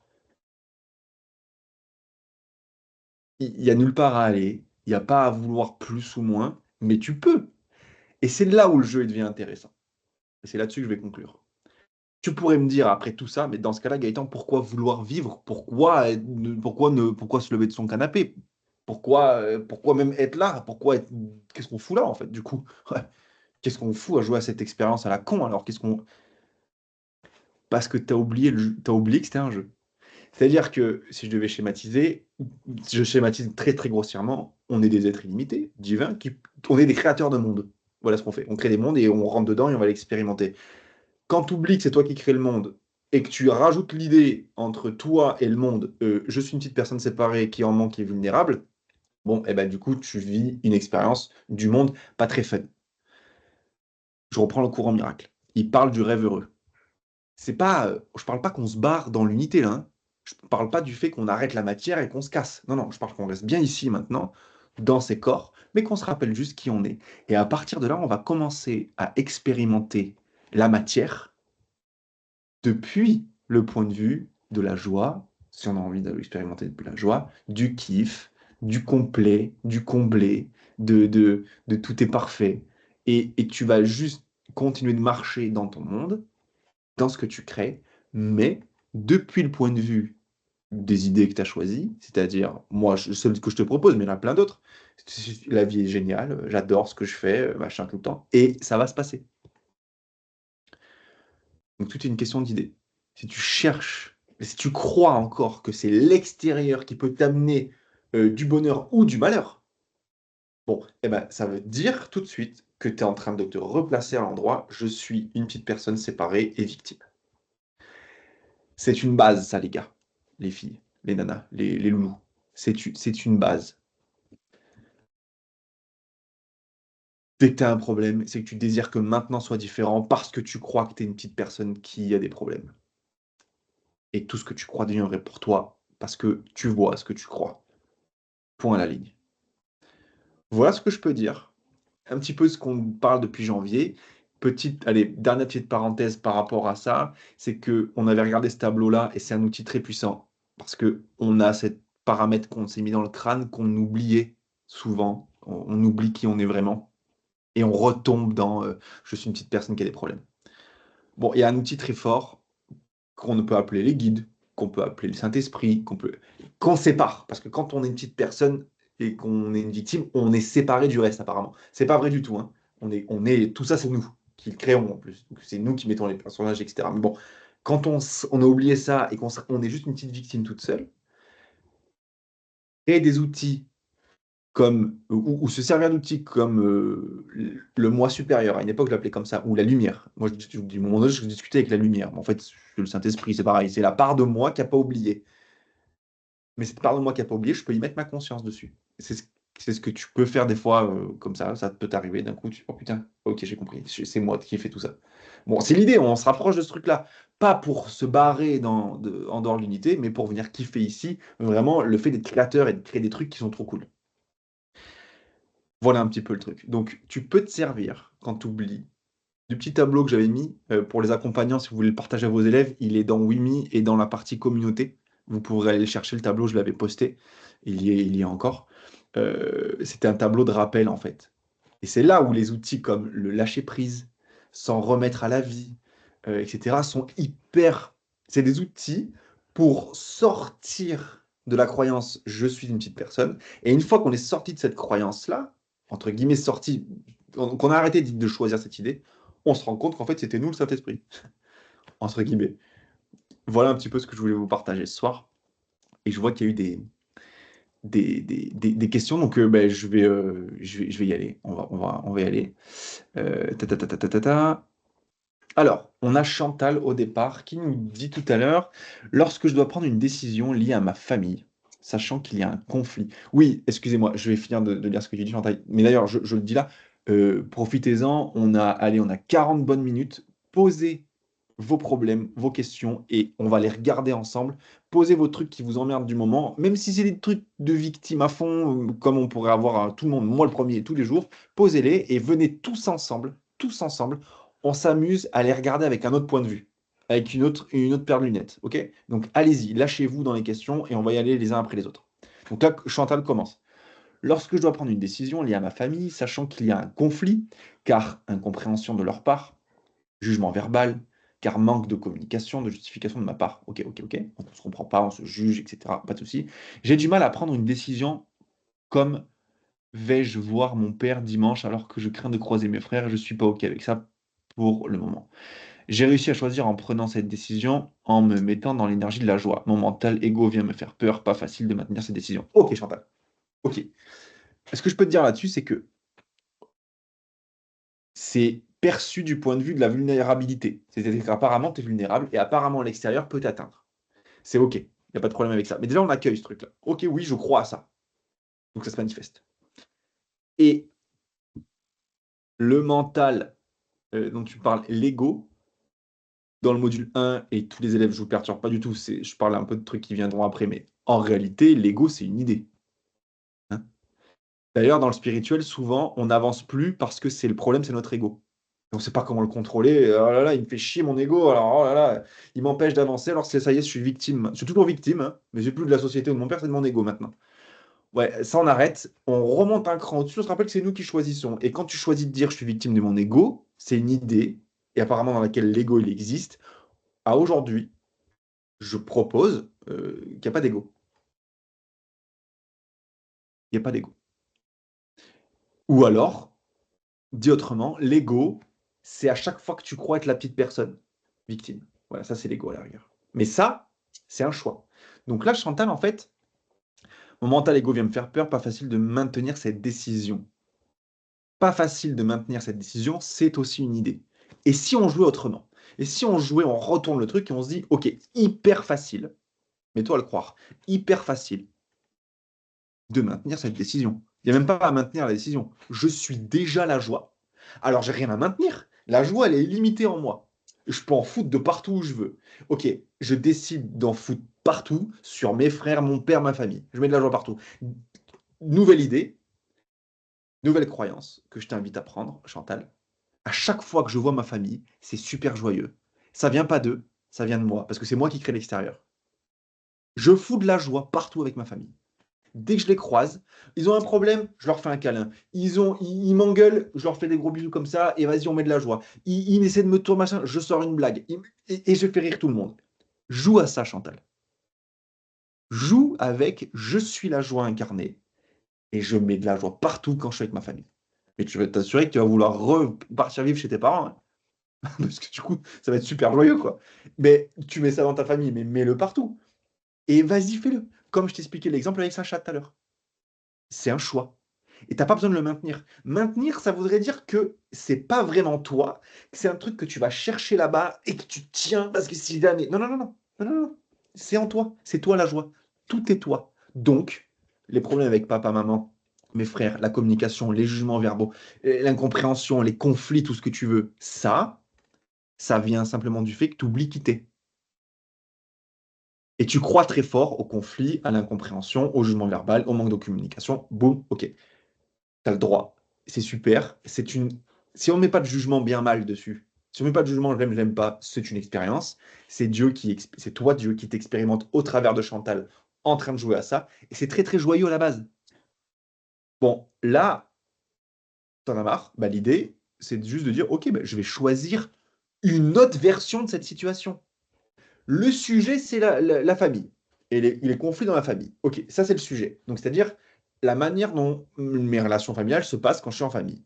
Il y a nulle part à aller, il y a pas à vouloir plus ou moins, mais tu peux et c'est là où le jeu, il devient intéressant et c'est là-dessus que je vais conclure. Tu pourrais me dire après tout ça, mais dans ce cas-là, Gaëtan, pourquoi vouloir vivre? Pourquoi se lever de son canapé? Pourquoi même être là? Qu'est-ce qu'on fout là, en fait, du coup? Ouais. Qu'est-ce qu'on fout à jouer à cette expérience à la con alors? Parce que tu as oublié tu oublié que c'était un jeu. C'est-à-dire que si je devais schématiser, je schématise très très grossièrement, on est des êtres illimités, divins, on est des créateurs de mondes. Voilà ce qu'on fait. On crée des mondes et on rentre dedans et on va l'expérimenter. Quand tu oublies que c'est toi qui crée le monde et que tu rajoutes l'idée entre toi et le monde, je suis une petite personne séparée qui est en manque, qui est vulnérable, bon, et ben du coup, tu vis une expérience du monde pas très fun. Je reprends le courant miracle. Il parle du rêve heureux. C'est pas, je parle pas qu'on se barre dans l'unité là, hein. Je parle pas du fait qu'on arrête la matière et qu'on se casse. Non, non, je parle qu'on reste bien ici maintenant, dans ces corps, mais qu'on se rappelle juste qui on est. Et à partir de là, on va commencer à expérimenter la matière depuis le point de vue de la joie, si on a envie d'expérimenter depuis la joie, du kiff, du complet, du comblé, de tout est parfait. Et tu vas juste continuer de marcher dans ton monde, dans ce que tu crées, mais depuis le point de vue des idées que tu as choisies, c'est-à-dire, moi, celle que je te propose, mais il y en a plein d'autres. La vie est géniale, j'adore ce que je fais, machin, tout le temps, et ça va se passer. Donc tout est une question d'idée. Si tu cherches, si tu crois encore que c'est l'extérieur qui peut t'amener du bonheur ou du malheur, bon, eh ben, ça veut dire tout de suite que tu es en train de te replacer à l'endroit, je suis une petite personne séparée et victime. C'est une base, ça, les gars, les filles, les nanas, les loulous. C'est une base. Dès que tu as un problème, c'est que tu désires que maintenant soit différent parce que tu crois que tu es une petite personne qui a des problèmes. Et tout ce que tu crois devient vrai pour toi parce que tu vois ce que tu crois. Point à la ligne. Voilà ce que je peux dire. Un petit peu ce qu'on parle depuis janvier. Allez, dernière petite parenthèse par rapport à ça, c'est que on avait regardé ce tableau-là et c'est un outil très puissant parce que on a cette paramètre qu'on s'est mis dans le crâne qu'on oubliait souvent. On oublie qui on est vraiment et on retombe dans je suis une petite personne qui a des problèmes. Bon, il y a un outil très fort qu'on peut appeler les guides, qu'on peut appeler le Saint-Esprit, qu'on sépare. Parce que quand on est une petite personne et qu'on est une victime, on est séparé du reste apparemment. C'est pas vrai du tout, hein. Tout ça, c'est nous qui le créons en plus. Donc, c'est nous qui mettons les personnages, etc. Mais bon, quand on a oublié ça et on est juste une petite victime toute seule, créer des outils ou se servir d'outils comme le moi supérieur. À une époque, je l'appelais comme ça, ou la lumière. Moi, du moment donné, je discutais avec la lumière. Mais en fait, le Saint-Esprit, c'est pareil. C'est la part de moi qui n'a pas oublié. Mais cette part de moi qui n'a pas oublié, je peux y mettre ma conscience dessus. C'est ce que tu peux faire des fois comme ça peut t'arriver d'un coup. Oh putain, ok, j'ai compris. C'est moi qui ai fait tout ça. Bon, c'est l'idée, on se rapproche de ce truc-là. Pas pour se barrer en dehors de l'unité, mais pour venir kiffer ici. Vraiment, le fait d'être créateur et de créer des trucs qui sont trop cool. Voilà un petit peu le truc. Donc, tu peux te servir, quand tu oublies, du petit tableau que j'avais mis pour les accompagnants, si vous voulez le partager à vos élèves. Il est dans Wimi et dans la partie communauté. Vous pourrez aller chercher le tableau, je l'avais posté. Il y est encore. C'était un tableau de rappel, en fait. Et c'est là où les outils comme le lâcher prise, s'en remettre à la vie, etc., sont hyper. C'est des outils pour sortir de la croyance je suis une petite personne. Et une fois qu'on est sorti de cette croyance-là, entre guillemets sorti, qu'on a arrêté de choisir cette idée, on se rend compte qu'en fait c'était nous le Saint-Esprit, entre guillemets. Voilà un petit peu ce que je voulais vous partager ce soir. Et je vois qu'il y a eu des questions, donc ben, je vais y aller. On va y aller. Ta, ta, ta, ta, ta, ta, ta. Alors, on a Chantal au départ qui nous dit tout à l'heure, lorsque je dois prendre une décision liée à ma famille, sachant qu'il y a un conflit. Oui, excusez-moi, je vais finir de lire ce que tu dis, Chantal. Mais d'ailleurs, je le dis là, profitez-en, on a 40 bonnes minutes. Posez vos problèmes, vos questions, et on va les regarder ensemble. Posez vos trucs qui vous emmerdent du moment, même si c'est des trucs de victime à fond, comme on pourrait avoir tout le monde, moi le premier, tous les jours. Posez-les et venez tous ensemble, on s'amuse à les regarder avec un autre point de vue. avec une autre paire de lunettes. Ok? Donc allez-y, lâchez-vous dans les questions et on va y aller les uns après les autres. Donc là, Chantal commence. Lorsque je dois prendre une décision liée à ma famille, sachant qu'il y a un conflit, car incompréhension de leur part, jugement verbal, car manque de communication, de justification de ma part. Ok, ok, ok. On ne se comprend pas, on se juge, etc. Pas de souci. J'ai du mal à prendre une décision comme vais-je voir mon père dimanche alors que je crains de croiser mes frères. Je ne suis pas ok avec ça pour le moment. J'ai réussi à choisir en prenant cette décision, en me mettant dans l'énergie de la joie. Mon mental ego vient me faire peur, pas facile de maintenir cette décision. Ok, Chantal. Ok. Ce que je peux te dire là-dessus, c'est que c'est perçu du point de vue de la vulnérabilité. C'est-à-dire qu'apparemment, tu es vulnérable et apparemment l'extérieur peut t'atteindre. C'est OK. Il n'y a pas de problème avec ça. Mais déjà, on accueille ce truc-là. OK, oui, je crois à ça. Donc ça se manifeste. Et le mental dont tu parles, l'ego, dans le module 1, et tous les élèves, je ne vous perturbe pas du tout, je parle un peu de trucs qui viendront après, mais en réalité, l'ego, c'est une idée. Hein. D'ailleurs, dans le spirituel, souvent, on n'avance plus parce que c'est le problème, c'est notre ego. On ne sait pas comment le contrôler. Oh là là, il me fait chier mon ego. Alors, oh là là, il m'empêche d'avancer. Alors, ça y est, je suis victime. Je suis toujours victime, hein, mais j'ai plus de la société ou de mon père, c'est de mon ego maintenant. Ouais, ça, on arrête. On remonte un cran au-dessus. On se rappelle que c'est nous qui choisissons. Et quand tu choisis de dire je suis victime de mon ego, c'est une idée, et apparemment dans laquelle l'ego, il existe. À aujourd'hui, je propose qu'il n'y a pas d'ego. Il n'y a pas d'ego. Ou alors, dit autrement, l'ego, c'est à chaque fois que tu crois être la petite personne victime. Voilà, ça c'est l'ego à la rigueur. Mais ça, c'est un choix. Donc là, Chantal, en fait, mon mental ego vient me faire peur, pas facile de maintenir cette décision. Pas facile de maintenir cette décision, c'est aussi une idée. Et si on jouait autrement? Et si on jouait, on retourne le truc et on se dit, ok, hyper facile, mets-toi à le croire, hyper facile de maintenir cette décision. Il n'y a même pas à maintenir la décision. Je suis déjà la joie. Alors, j'ai rien à maintenir. La joie, elle est illimitée en moi. Je peux en foutre de partout où je veux. Ok, je décide d'en foutre partout sur mes frères, mon père, ma famille. Je mets de la joie partout. Nouvelle idée, nouvelle croyance que je t'invite à prendre, Chantal. À chaque fois que je vois ma famille, c'est super joyeux. Ça vient pas d'eux, ça vient de moi, parce que c'est moi qui crée l'extérieur. Je fous de la joie partout avec ma famille. Dès que je les croise, ils ont un problème, je leur fais un câlin. Ils m'engueulent, je leur fais des gros bisous comme ça, et vas-y, on met de la joie. Ils essaient de me tourner, machin, je sors une blague. Et je fais rire tout le monde. Joue à ça, Chantal. Joue avec je suis la joie incarnée, et je mets de la joie partout quand je suis avec ma famille. Mais tu vas t'assurer que tu vas vouloir repartir vivre chez tes parents, hein. Parce que du coup, ça va être super joyeux, quoi. Mais tu mets ça dans ta famille, mais mets-le partout. Et vas-y, fais-le. Comme je t'expliquais l'exemple avec Sacha tout à l'heure. C'est un choix. Et tu as pas besoin de le maintenir. Maintenir, ça voudrait dire que c'est pas vraiment toi, que c'est un truc que tu vas chercher là-bas et que tu tiens parce que si jamais. Non, non, non, non. Non, non, non. C'est en toi. C'est toi la joie. Tout est toi. Donc, les problèmes avec papa, maman, mes frères, la communication, les jugements verbaux, l'incompréhension, les conflits, tout ce que tu veux, ça vient simplement du fait que tu oublies qui t'es. Et tu crois très fort au conflit, à l'incompréhension, au jugement verbal, au manque de communication. Boum, ok. Tu as le droit. C'est super. Si on ne met pas de jugement bien mal dessus, si on ne met pas de jugement je l'aime pas, c'est une expérience. C'est toi, Dieu, qui t'expérimente au travers de Chantal en train de jouer à ça. Et c'est très, très joyeux à la base. Bon, là, t'en as marre. Bah, l'idée, c'est juste de dire, ok, bah, je vais choisir une autre version de cette situation. Le sujet, c'est la famille et les conflits dans la famille. Ok, ça c'est le sujet. Donc, c'est-à-dire la manière dont mes relations familiales se passent quand je suis en famille.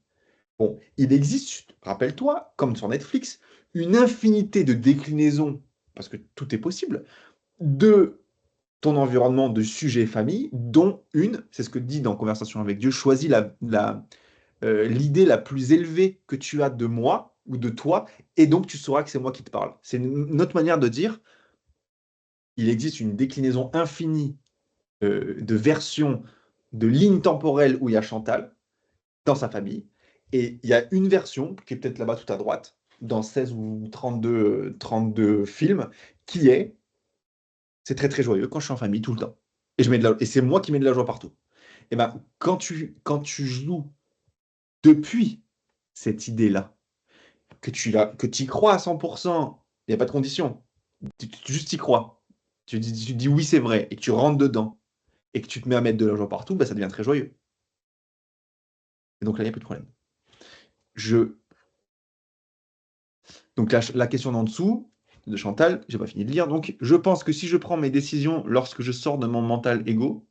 Bon, il existe, rappelle-toi, comme sur Netflix, une infinité de déclinaisons, parce que tout est possible, de ton environnement de sujets famille, dont une, c'est ce que dit dans Conversation avec Dieu, choisis l'idée la plus élevée que tu as de moi ou de toi, et donc tu sauras que c'est moi qui te parle. C'est une autre manière de dire, il existe une déclinaison infinie de versions, de lignes temporelles où il y a Chantal dans sa famille. Et il y a une version, qui est peut-être là-bas tout à droite, dans 16 ou 32 films, qui est, c'est très très joyeux quand je suis en famille tout le temps. Et c'est moi qui mets de la joie partout. Et ben, quand tu joues depuis cette idée-là, que tu y crois à 100%, Il n'y a pas de condition. Tu juste y crois. Tu dis oui, c'est vrai, et que tu rentres dedans, et que tu te mets à mettre de la joie partout, bah, ça devient très joyeux. Et donc là, il n'y a plus de problème. Je... Donc la question d'en dessous, de Chantal, j'ai pas fini de lire. Donc, je pense que si je prends mes décisions lorsque je sors de mon mental égo,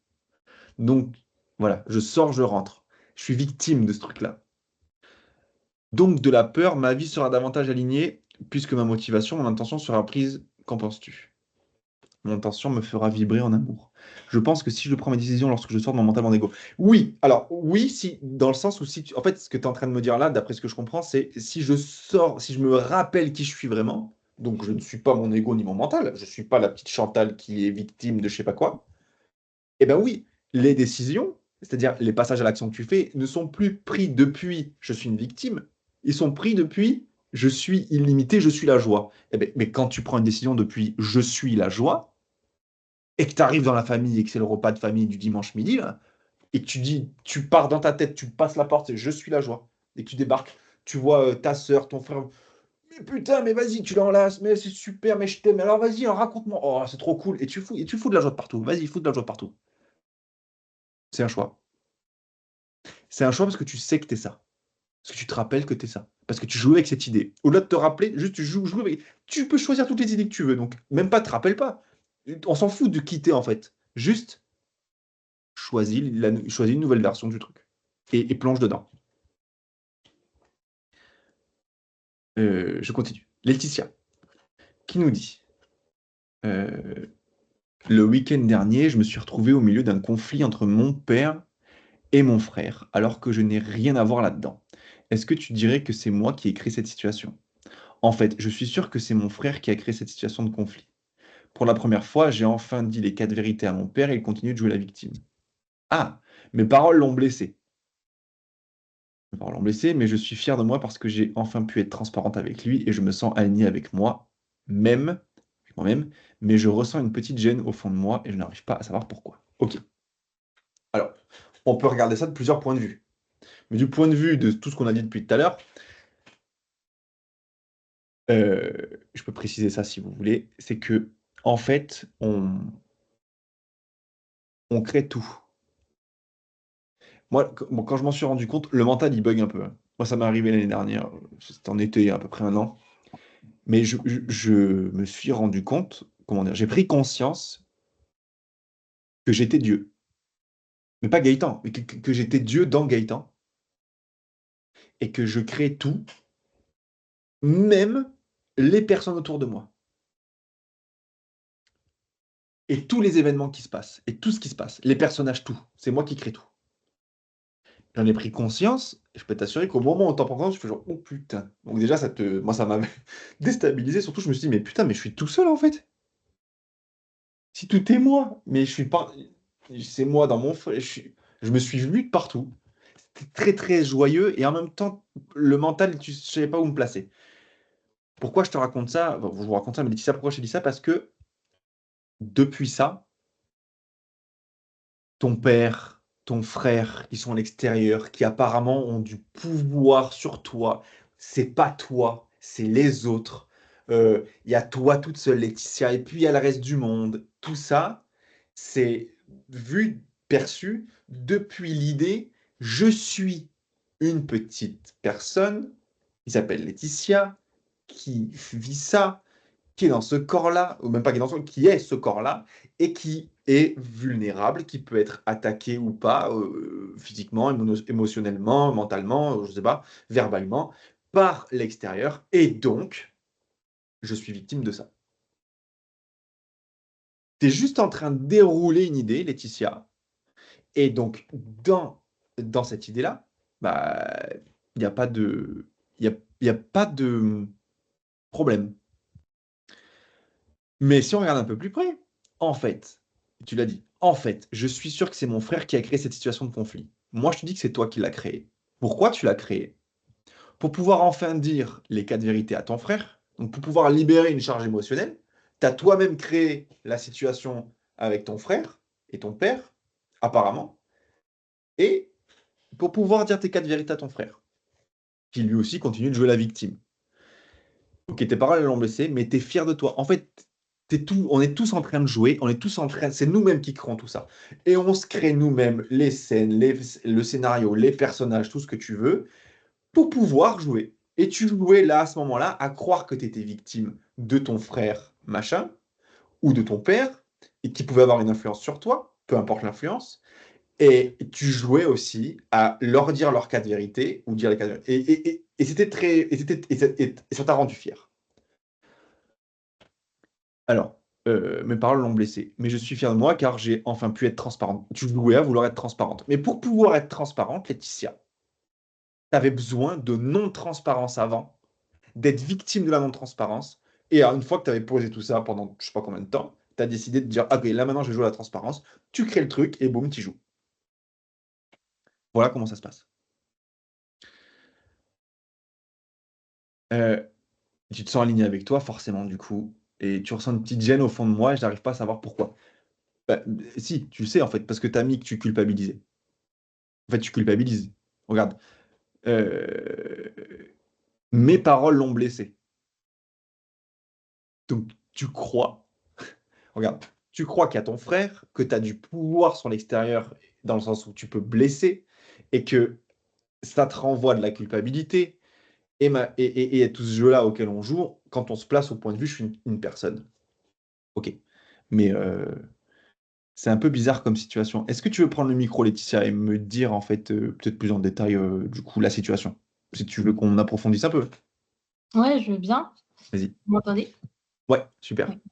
donc voilà, je sors, je rentre. Je suis victime de ce truc-là. Donc, de la peur, ma vie sera davantage alignée, puisque ma motivation, mon intention sera prise. Qu'en penses-tu? Mon intention me fera vibrer en amour. Je pense que si je prends mes décisions lorsque je sors de mon mental en égo. Oui, alors oui, si, dans le sens où si en fait, ce que tu es en train de me dire là, d'après ce que je comprends, c'est si je sors, si je me rappelle qui je suis vraiment, donc je ne suis pas mon ego ni mon mental, je ne suis pas la petite Chantal qui est victime de je sais pas quoi, eh ben oui, les décisions, c'est-à-dire les passages à l'action que tu fais, ne sont plus pris depuis je suis une victime, ils sont pris depuis je suis illimité, je suis la joie. Eh ben, mais quand tu prends une décision depuis je suis la joie, et que tu arrives dans la famille et que c'est le repas de famille du dimanche midi, là, et que tu dis, tu pars dans ta tête, tu passes la porte, c'est je suis la joie, et que tu débarques, tu vois ta soeur, ton frère, mais putain, mais vas-y, tu l'enlaces, mais c'est super, mais je t'aime, alors vas-y, hein, raconte-moi, oh, c'est trop cool, et tu fous de la joie de partout, vas-y, fous de la joie de partout. C'est un choix. C'est un choix parce que tu sais que t'es ça. Parce que tu te rappelles que t'es ça. Parce que tu joues avec cette idée. Au-delà de te rappeler, juste tu joues avec. Tu peux choisir toutes les idées que tu veux, donc même pas te rappelle pas. On s'en fout de quitter en fait. Juste choisis une nouvelle version du truc. Et plonge dedans. Je continue. Laetitia, qui nous dit euh, le week-end dernier, je me suis retrouvé au milieu d'un conflit entre mon père et mon frère, alors que je n'ai rien à voir là-dedans. Est-ce que tu dirais que c'est moi qui ai créé cette situation? En fait, je suis sûr que c'est mon frère qui a créé cette situation de conflit. Pour la première fois, j'ai enfin dit les quatre vérités à mon père et il continue de jouer la victime. Ah, mes paroles l'ont blessé. Mes paroles l'ont blessé, mais je suis fier de moi parce que j'ai enfin pu être transparente avec lui et je me sens aligné avec même, avec moi-même, mais je ressens une petite gêne au fond de moi et je n'arrive pas à savoir pourquoi. Ok. Alors, on peut regarder ça de plusieurs points de vue. Mais du point de vue de tout ce qu'on a dit depuis tout à l'heure, je peux préciser ça si vous voulez, c'est que en fait, on crée tout. Moi, bon, quand je m'en suis rendu compte, le mental, il bug un peu, hein. Moi, ça m'est arrivé l'année dernière, c'était en été, il y a à peu près un an. Mais je me suis rendu compte, comment dire, j'ai pris conscience que j'étais Dieu. Mais pas Gaëtan, mais que j'étais Dieu dans Gaëtan et que je crée tout, même les personnes autour de moi et tous les événements qui se passent et tout ce qui se passe, les personnages, tout. C'est moi qui crée tout. J'en ai pris conscience, et je peux t'assurer qu'au moment où t'en prends conscience, je fais genre, oh putain. Donc déjà, moi, ça m'a déstabilisé. Surtout, je me suis dit, mais putain, mais je suis tout seul en fait. Si tout est moi, mais je suis pas. C'est moi dans mon. Je me suis vu de partout. C'était très très joyeux et en même temps, le mental, je savais pas où me placer. Pourquoi je te raconte ça? Bon, je vous raconte ça, mais Laetitia, pourquoi je te dis ça? Parce que depuis ça, ton père, ton frère, qui sont à l'extérieur, qui apparemment ont du pouvoir sur toi, c'est pas toi, c'est les autres. Il y a toi toute seule, Laetitia, et puis il y a le reste du monde. Tout ça, c'est vu, perçu depuis l'idée, je suis une petite personne qui s'appelle Laetitia, qui vit ça, qui est dans ce corps-là, ou même pas qui est dans ce, qui est ce corps-là, et qui est vulnérable, qui peut être attaqué ou pas, physiquement, émotionnellement, mentalement, je sais pas, verbalement, par l'extérieur, et donc, je suis victime de ça. Tu es juste en train de dérouler une idée, Laetitia, et donc, dans cette idée-là, bah, il n'y a pas de, il y a pas de problème. Mais si on regarde un peu plus près, en fait, tu l'as dit, en fait, je suis sûr que c'est mon frère qui a créé cette situation de conflit. Moi, je te dis que c'est toi qui l'as créé. Pourquoi tu l'as créé? Pour pouvoir enfin dire les quatre vérités à ton frère, donc pour pouvoir libérer une charge émotionnelle, tu as toi-même créé la situation avec ton frère et ton père, apparemment, et pour pouvoir dire tes quatre vérités à ton frère, qui lui aussi continue de jouer la victime. Ok, tes paroles elles l'ont blessé, mais tu es fier de toi. En fait, on est tous en train de jouer, on est tous en train, c'est nous-mêmes qui créons tout ça. Et on se crée nous-mêmes les scènes, le scénario, les personnages, tout ce que tu veux, pour pouvoir jouer. Et tu jouais là, à ce moment-là, à croire que tu étais victime de ton frère, machin, ou de ton père, et qui pouvait avoir une influence sur toi, peu importe l'influence. Et tu jouais aussi à leur dire leur cas de vérité, ou dire les cas de vérité. Et c'était très. Et ça t'a rendu fier. Alors, mes paroles l'ont blessé, mais je suis fier de moi car j'ai enfin pu être transparente. Tu jouais à vouloir être transparente. Mais pour pouvoir être transparente, Laetitia, tu avais besoin de non-transparence avant, d'être victime de la non-transparence. Et une fois que tu avais posé tout ça pendant je sais pas combien de temps, tu as décidé de dire, ok, là maintenant je vais jouer à la transparence. Tu crées le truc et boum, tu joues. Voilà comment ça se passe. Euh, Tu te sens aligné avec toi, forcément, du coup, et tu ressens une petite gêne au fond de moi et je n'arrive pas à savoir pourquoi. Bah, si, tu le sais, en fait, parce que tu as mis que tu culpabilisais. En fait, tu culpabilises. Regarde, euh, mes paroles l'ont blessé. Donc, tu crois, regarde, tu crois qu'il y a ton frère, que tu as du pouvoir sur l'extérieur, dans le sens où tu peux blesser, et que ça te renvoie de la culpabilité, et tout ce jeu-là auquel on joue, quand on se place au point de vue, je suis une personne. Ok. Mais c'est un peu bizarre comme situation. Est-ce que tu veux prendre le micro, Laetitia, et me dire en fait peut-être plus en détail du coup la situation? Si tu veux qu'on approfondisse un peu. Ouais, je veux bien. Vas-y. Vous m'entendez? Ouais, super. Oui.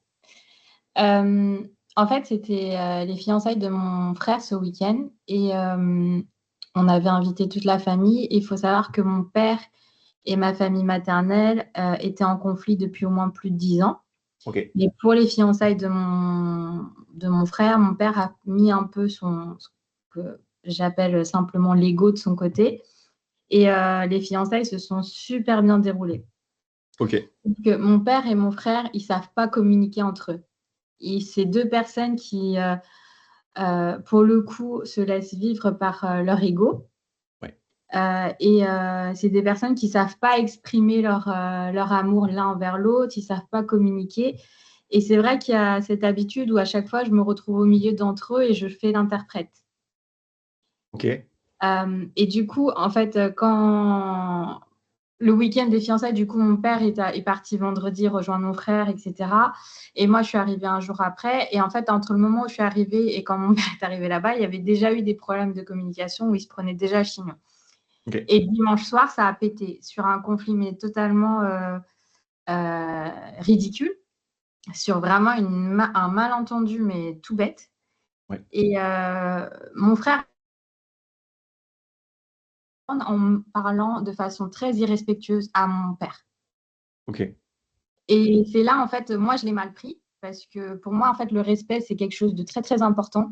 Euh, En fait, c'était les fiançailles de mon frère ce week-end et on avait invité toute la famille. Il faut savoir que mon père et ma famille maternelle étaient en conflit depuis au moins plus de 10 ans. Ok. Mais pour les fiançailles de mon frère, mon père a mis un peu ce que j'appelle simplement l'ego de son côté. Et les fiançailles se sont super bien déroulées. Ok. Donc, mon père et mon frère, ils savent pas communiquer entre eux. Et c'est deux personnes qui, pour le coup, se laissent vivre par leur ego. Ouais. C'est des personnes qui savent pas exprimer leur amour l'un envers l'autre, ils savent pas communiquer. Et c'est vrai qu'il y a cette habitude où à chaque fois, je me retrouve au milieu d'entre eux et je fais l'interprète. Ok. Et du coup, en fait, quand le week-end des fiançailles, du coup, mon père est parti vendredi rejoindre mon frère, etc. Et moi, je suis arrivée un jour après. Et en fait, entre le moment où je suis arrivée et quand mon père est arrivé là-bas, il y avait déjà eu des problèmes de communication où il se prenait déjà à chignon. Ok. Et dimanche soir, ça a pété sur un conflit, mais totalement ridicule, sur vraiment un malentendu, mais tout bête. Ouais. Et mon frère, en parlant de façon très irrespectueuse à mon père. Ok. Et c'est là, en fait, moi, je l'ai mal pris parce que pour moi, en fait, le respect, c'est quelque chose de très, très important.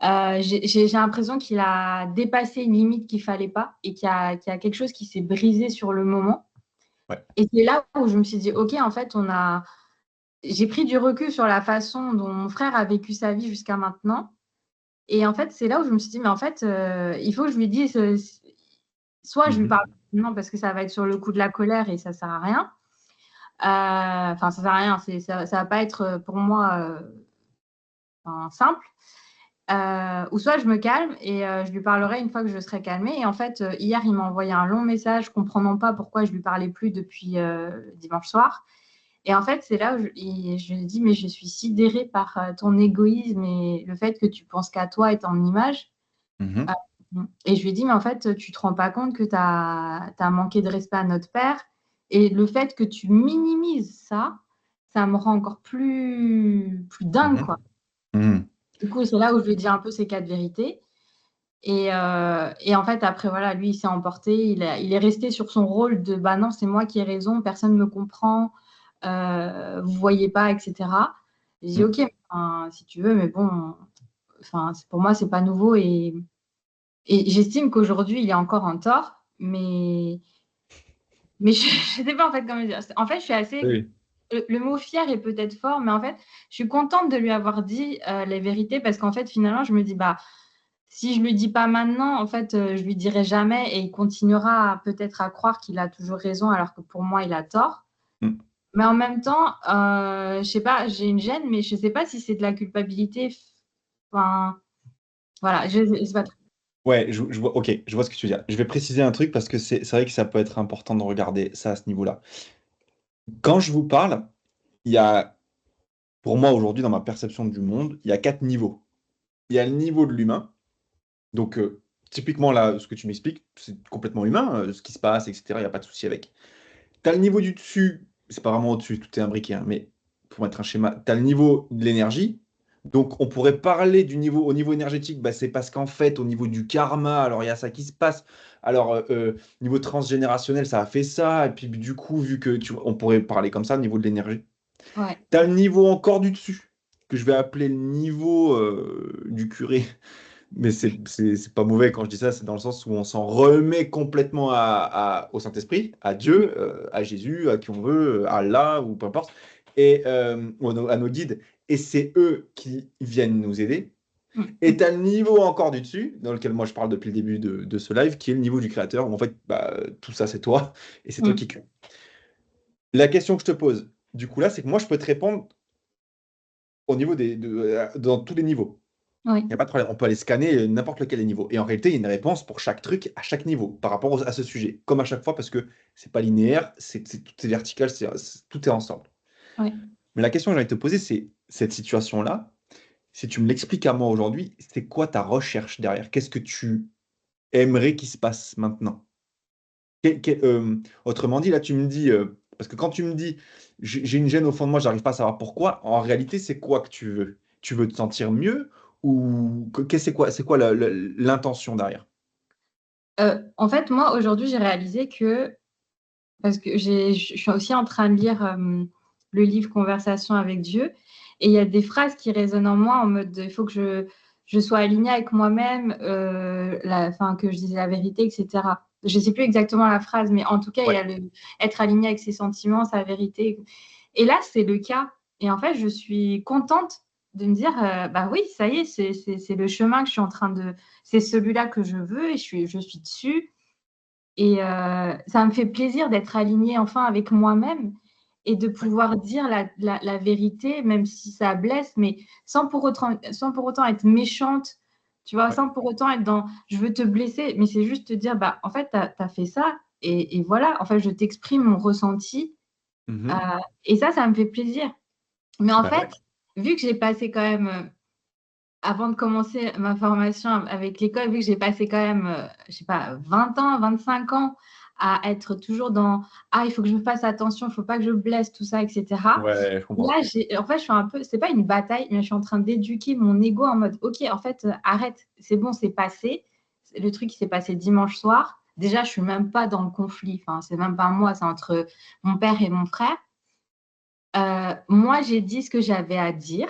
J'ai l'impression qu'il a dépassé une limite qu'il ne fallait pas et qu'il y a quelque chose qui s'est brisé sur le moment. Ouais. Et c'est là où je me suis dit, OK, en fait, j'ai pris du recul sur la façon dont mon frère a vécu sa vie jusqu'à maintenant. Et en fait, c'est là où je me suis dit, mais en fait, il faut que je lui dise, soit je lui Mhm. parle non parce que ça va être sur le coup de la colère et ça ne sert à rien. Enfin, ça sert à rien, ça va pas être pour moi simple. Ou soit je me calme et je lui parlerai une fois que je serai calmée. Et en fait, hier, il m'a envoyé un long message comprenant pas pourquoi je lui parlais plus depuis dimanche soir. Et en fait, c'est là où je lui dis, mais je suis sidérée par ton égoïsme et le fait que tu penses qu'à toi et ton image. Mhm. Et je lui dis, mais en fait, tu te rends pas compte que tu as manqué de respect à notre père. Et le fait que tu minimises ça, ça me rend encore plus dingue, Mhm. quoi. Mhm. Du coup, c'est là où je lui dis un peu ces quatre vérités. Et en fait, après, voilà, lui, il s'est emporté. Il est resté sur son rôle de, bah non, c'est moi qui ai raison, personne ne me comprend, vous voyez pas, etc. J'ai dit, Mhm. OK, enfin, si tu veux, mais bon, enfin, pour moi, c'est pas nouveau. Et j'estime qu'aujourd'hui, il est encore en tort, mais je ne sais pas en fait comment dire. En fait, je suis assez. Oui. Le mot fier est peut-être fort, mais en fait, je suis contente de lui avoir dit les vérités parce qu'en fait, finalement, je me dis, bah, si je lui dis pas maintenant, en fait, je lui dirai jamais et il continuera peut-être à croire qu'il a toujours raison alors que pour moi, il a tort. Mm. Mais en même temps, je sais pas, j'ai une gêne, mais je sais pas si c'est de la culpabilité. Enfin, voilà, je sais pas trop. Ouais, je vois, ok, je vois ce que tu veux dire. Je vais préciser un truc parce que c'est vrai que ça peut être important de regarder ça à ce niveau-là. Quand je vous parle, il y a, pour moi aujourd'hui, dans ma perception du monde, il y a 4 niveaux. Il y a le niveau de l'humain. Donc, typiquement, là, ce que tu m'expliques, c'est complètement humain, ce qui se passe, etc. Il n'y a pas de souci avec. Tu as le niveau du dessus, c'est pas vraiment au-dessus, tout est imbriqué, hein, mais pour mettre un schéma, tu as le niveau de l'énergie. Donc, on pourrait parler du niveau, au niveau énergétique, bah, c'est parce qu'en fait, au niveau du karma, alors il y a ça qui se passe. Alors, niveau transgénérationnel, ça a fait ça. Et puis, du coup, vu que on pourrait parler comme ça, au niveau de l'énergie. Ouais, Tu as le niveau encore du dessus, que je vais appeler le niveau du curé. Mais c'est pas mauvais quand je dis ça, c'est dans le sens où on s'en remet complètement au Saint-Esprit, à Dieu, à Jésus, à qui on veut, à Allah ou peu importe, et ou à nos guides. Et c'est eux qui viennent nous aider. Et mm, tu as le niveau encore du dessus, dans lequel moi je parle depuis le début de ce live, qui est le niveau du créateur, où en fait, bah, tout ça c'est toi, et c'est toi mm, qui crée. La question que je te pose, du coup là, c'est que moi je peux te répondre au niveau dans tous les niveaux. oui, Il n'y a pas de problème, on peut aller scanner n'importe lequel des niveaux. Et en réalité, il y a une réponse pour chaque truc à chaque niveau par rapport à ce sujet. Comme à chaque fois, parce que c'est pas linéaire, tout est vertical, tout est ensemble. oui. Mais la question que j'ai envie de te poser, c'est cette situation-là, si tu me l'expliques à moi aujourd'hui, c'est quoi ta recherche derrière? Qu'est-ce que tu aimerais qu'il se passe maintenant? Autrement dit, là, tu me dis, parce que quand tu me dis, j'ai une gêne au fond de moi, j'arrive pas à savoir pourquoi, en réalité, c'est quoi que tu veux? Tu veux te sentir mieux ou c'est quoi l'intention derrière? En fait, moi, aujourd'hui, j'ai réalisé que, parce que je suis aussi en train de lire le livre Conversation avec Dieu, et il y a des phrases qui résonnent en moi en mode, il faut que je sois alignée avec moi-même, enfin, que je dise la vérité, etc. Je ne sais plus exactement la phrase, mais en tout cas, il y Ouais. a être aligné avec ses sentiments, sa vérité. Et là, c'est le cas. Et en fait, je suis contente de me dire, bah oui, ça y est, c'est le chemin que je suis en train de... C'est celui-là que je veux et je suis dessus. Et ça me fait plaisir d'être alignée enfin avec moi-même et de Ouais. pouvoir dire la vérité, même si ça blesse, mais sans pour autant être méchante, tu vois, Ouais. sans pour autant être dans je veux te blesser, mais c'est juste te dire, bah, en fait, tu as fait ça et voilà, en fait, je t'exprime mon ressenti euh, Mhm. et ça me fait plaisir. Mais en Bah fait, ouais. vu que j'ai passé quand même avant de commencer ma formation avec l'école, vu que j'ai passé quand même, je sais pas, 20 ans, 25 ans à être toujours dans ah, il faut que je fasse attention, il ne faut pas que je blesse, tout ça, etc. Ouais, je Là, comprends. en fait, je suis un peu, c'est pas une bataille, mais je suis en train d'éduquer mon ego en mode ok, en fait, arrête, c'est bon, c'est passé. Le truc qui s'est passé dimanche soir. Déjà, je suis même pas dans le conflit, enfin, c'est même pas moi, c'est entre mon père et mon frère. Moi, j'ai dit ce que j'avais à dire.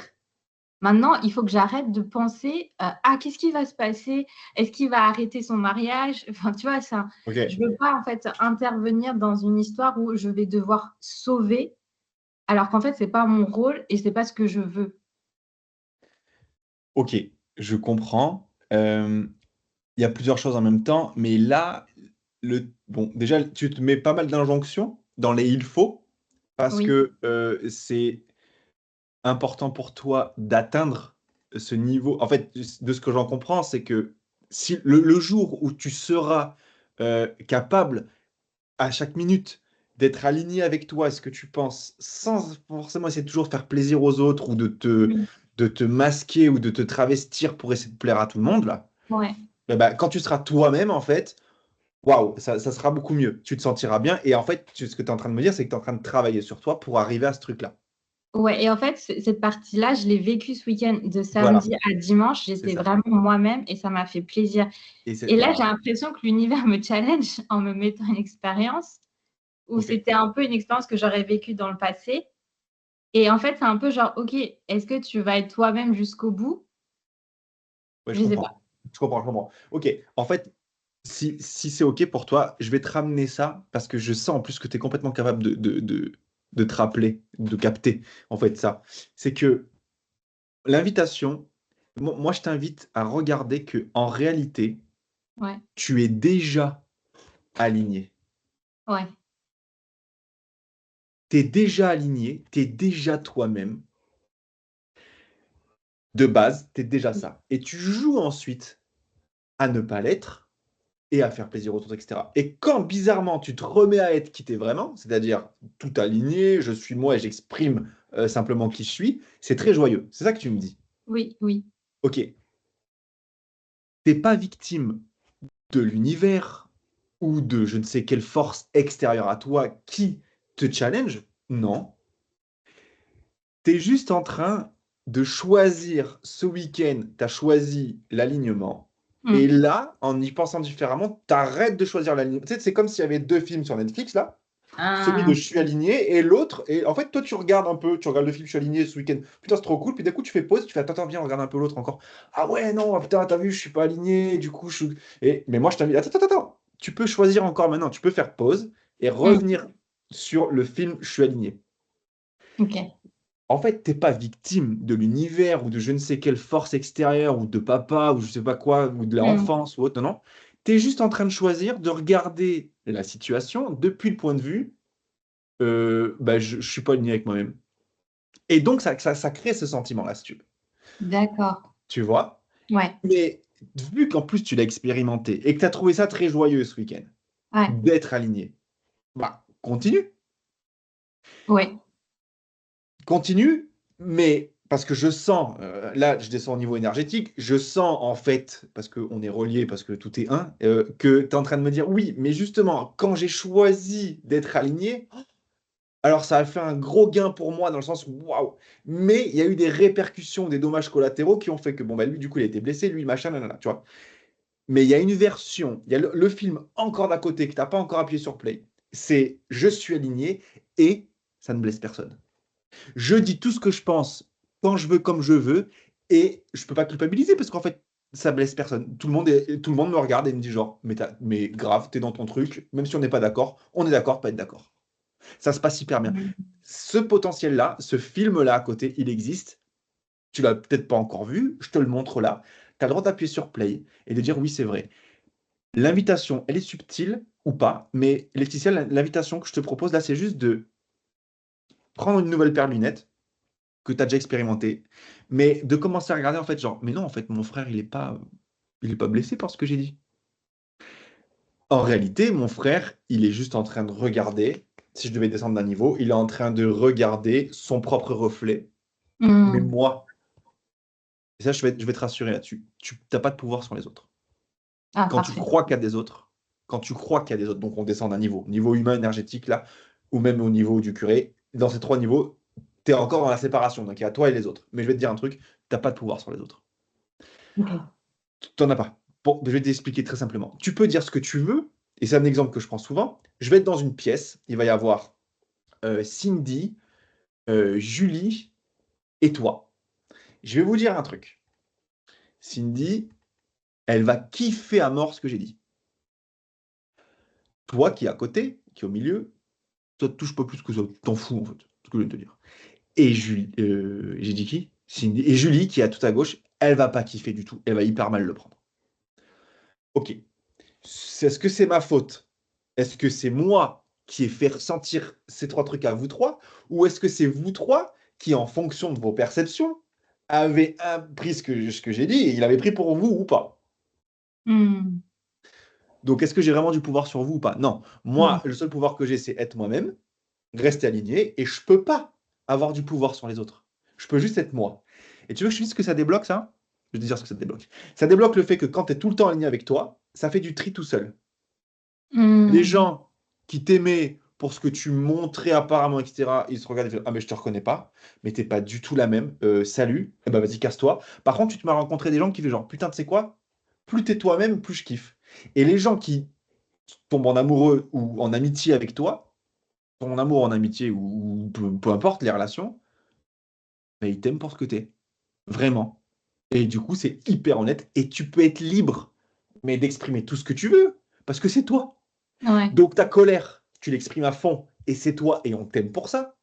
Maintenant, il faut que j'arrête de penser ah, qu'est-ce qui va se passer? Est-ce qu'il va arrêter son mariage? Enfin, tu vois, ça, je Ok. ne veux pas en fait intervenir dans une histoire où je vais devoir sauver, alors qu'en fait, ce n'est pas mon rôle et ce n'est pas ce que je veux. Ok, je comprends. Il y a plusieurs choses en même temps, mais là, bon, déjà, tu te mets pas mal d'injonctions dans les il faut, parce Oui, que c'est important pour toi d'atteindre ce niveau. En fait, de ce que j'en comprends, c'est que si le jour où tu seras capable à chaque minute d'être aligné avec toi et ce que tu penses, sans forcément essayer de toujours de faire plaisir aux autres ou oui, de te masquer ou de te travestir pour essayer de plaire à tout le monde, là, ouais. bah, quand tu seras toi-même, en fait, waouh, ça sera beaucoup mieux. Tu te sentiras bien. Et en fait, ce que tu es en train de me dire, c'est que tu es en train de travailler sur toi pour arriver à ce truc-là. Ouais, et en fait, cette partie-là, je l'ai vécue ce week-end de Voilà, samedi à dimanche. c'est J'étais ça. vraiment moi-même et ça m'a fait plaisir. Et Et là, j'ai voilà. l'impression que l'univers me challenge en me mettant une expérience où Ok. c'était un peu une expérience que j'aurais vécue dans le passé. Et en fait, c'est un peu genre, OK, est-ce que tu vas être toi-même jusqu'au bout? Ouais, je Je sais pas. comprends. Je comprends, je comprends. Ok. En fait, si c'est ok pour toi, je vais te ramener ça parce que je sens en plus que tu es complètement capable de te rappeler, de capter en fait ça. C'est que l'invitation, moi je t'invite à regarder que en réalité, Ouais, tu es déjà aligné. ouais, tu es déjà aligné, tu es déjà toi-même. De base, tu es déjà ça. Et tu joues ensuite à ne pas l'être et à faire plaisir aux autres, etc. Et quand, bizarrement, tu te remets à être qui t'es vraiment, c'est-à-dire tout aligné, je suis moi et j'exprime simplement qui je suis, c'est très joyeux. C'est ça que tu me dis. Oui, oui. Ok, t'es pas victime de l'univers ou de je ne sais quelle force extérieure à toi qui te challenge. Non. T'es juste en train de choisir ce week-end, tu as choisi l'alignement. Et Mm. là, en y pensant différemment, t'arrêtes de choisir l'alignement. Tu sais, c'est comme s'il y avait deux films sur Netflix, là. Celui de Ah, Je suis aligné et l'autre. Et en fait, toi, tu regardes un peu, tu regardes le film Je suis aligné ce week-end. Putain, c'est trop cool. Puis d'un coup, tu fais pause, tu fais attends, attends, viens, on regarde un peu l'autre encore. Ah ouais, non, putain, t'as vu, je suis pas aligné. Du coup, je suis. Mais moi, je t'invite. Attends, attends, attends. Tu peux choisir encore maintenant. Tu peux faire pause et mm. revenir sur le film Je suis aligné. Ok. En fait, t'es pas victime de l'univers ou de je ne sais quelle force extérieure ou de papa ou je sais pas quoi ou de Mm. l'enfance ou autre. Non, non. T'es juste en train de choisir de regarder la situation depuis le point de vue bah, je suis pas aligné avec moi-même. Et donc, ça crée ce sentiment-là, si tu veux. D'accord. Tu vois? Ouais. Mais vu qu'en plus, tu l'as expérimenté et que tu as trouvé ça très joyeux ce week-end, Ouais. d'être aligné, bah, continue. Ouais. Continue, mais parce que je sens, là, je descends au niveau énergétique, je sens en fait, parce qu'on est relié, parce que tout est un, que tu es en train de me dire, oui, mais justement, quand j'ai choisi d'être aligné, alors ça a fait un gros gain pour moi dans le sens où, waouh, mais il y a eu des répercussions, des dommages collatéraux qui ont fait que, bon, bah, lui, du coup, il a été blessé, lui, machin, nanana, tu vois. Mais il y a une version, il y a le film encore d'à côté que tu n'as pas encore appuyé sur play, c'est je suis aligné et ça ne blesse personne. Je dis tout ce que je pense quand je veux, comme je veux, et je peux pas culpabiliser parce qu'en fait, ça blesse personne. Tout le monde me regarde et me dit genre, mais grave, t'es dans ton truc, même si on n'est pas d'accord, on est d'accord, pas être d'accord. Ça se passe hyper bien. Mm. Ce potentiel-là, ce film-là à côté, il existe. Tu l'as peut-être pas encore vu, je te le montre là. Tu as le droit d'appuyer sur play et de dire oui, c'est vrai. L'invitation, elle est subtile ou pas, mais Laetitia, l'invitation que je te propose là, c'est juste de prendre une nouvelle paire de lunettes que tu as déjà expérimenté, mais de commencer à regarder en fait, genre, mais non, en fait, mon frère, il est pas blessé par ce que j'ai dit. En réalité, mon frère, il est juste en train de regarder, si je devais descendre d'un niveau, il est en train de regarder son propre reflet, mais Mm. moi. Et ça, je vais te rassurer là-dessus. Tu n'as pas de pouvoir sur les autres. Ah, Quand tu parfait. crois qu'il y a des autres, quand tu crois qu'il y a des autres, donc on descend d'un niveau humain, énergétique, là, ou même au niveau du curé, dans ces trois niveaux, tu es encore dans la séparation. Donc il y a toi et les autres. Mais je vais te dire un truc, tu n'as pas de pouvoir sur les autres. Ok. Tu n'en as pas. Bon, je vais t'expliquer très simplement. Tu peux dire ce que tu veux, et c'est un exemple que je prends souvent. Je vais être dans une pièce, il va y avoir Cindy, Julie et toi. Je vais vous dire un truc. Cindy, elle va kiffer à mort ce que j'ai dit. Toi qui es à côté, qui est au milieu, toi te touche pas plus que ça. T'en fous en fait, c'est ce que je viens de te dire. Et Julie, j'ai dit qui? Cindy. Et Julie qui est à tout à gauche, elle va pas kiffer du tout. Elle va hyper mal le prendre. Ok. Est-ce que c'est ma faute? Est-ce que c'est moi qui ai fait ressentir ces trois trucs à vous trois? Ou est-ce que c'est vous trois qui, en fonction de vos perceptions, avez pris ce que j'ai dit et il avait pris pour vous ou pas? Mm. Donc, est-ce que j'ai vraiment du pouvoir sur vous ou pas? Non. Moi, Non. le seul pouvoir que j'ai, c'est être moi-même, rester aligné, et je peux pas avoir du pouvoir sur les autres. Je peux juste être moi. Et tu veux que je te dise ce que ça débloque, ça? Je vais te dire ce que ça débloque. Ça débloque le fait que quand tu es tout le temps aligné avec toi, ça fait du tri tout seul. Les Mm. gens qui t'aimaient pour ce que tu montrais apparemment, etc., ils se regardent et disent ah, mais je te reconnais pas, mais t'es pas du tout la même. Salut, eh ben vas-y, casse-toi. Par contre, tu te m'as rencontré des gens qui font genre putain, tu sais quoi? Plus t'es toi-même, plus je kiffe. Et les gens qui tombent en amoureux ou en amitié avec toi, ton amour en amitié ou peu importe les relations, ben, ils t'aiment pour ce que t'es. Vraiment. Et du coup, c'est hyper honnête et tu peux être libre, mais d'exprimer tout ce que tu veux, parce que c'est toi. Ouais. Donc ta colère, tu l'exprimes à fond et c'est toi et on t'aime pour ça.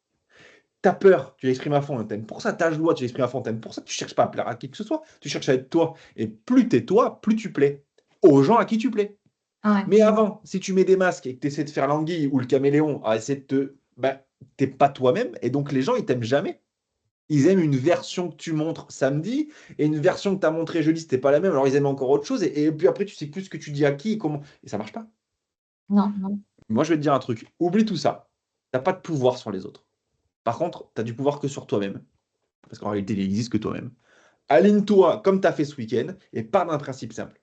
Ta peur, tu l'exprimes à fond et on t'aime pour ça. Ta joie, tu l'exprimes à fond, on t'aime pour ça. Tu cherches pas à plaire à qui que ce soit. Tu cherches à être toi. Et plus t'es toi, plus tu plais aux gens à qui tu plais. Ouais. Mais avant, si tu mets des masques et que tu essaies de faire l'anguille ou le caméléon à essayer de te. Ben, t'es pas toi-même, et donc les gens, ils t'aiment jamais. Ils aiment une version que tu montres samedi, et une version que tu as montrée jeudi, c'était pas la même, alors ils aiment encore autre chose, et puis après, tu sais plus ce que tu dis à qui, et comment, et ça marche pas. Non, non. Moi, je vais te dire un truc, oublie tout ça. T'as pas de pouvoir sur les autres. Par contre, tu as du pouvoir que sur toi-même. Parce qu'en réalité, il n'existe que toi-même. Aligne-toi comme tu as fait ce week-end et pars d'un principe simple.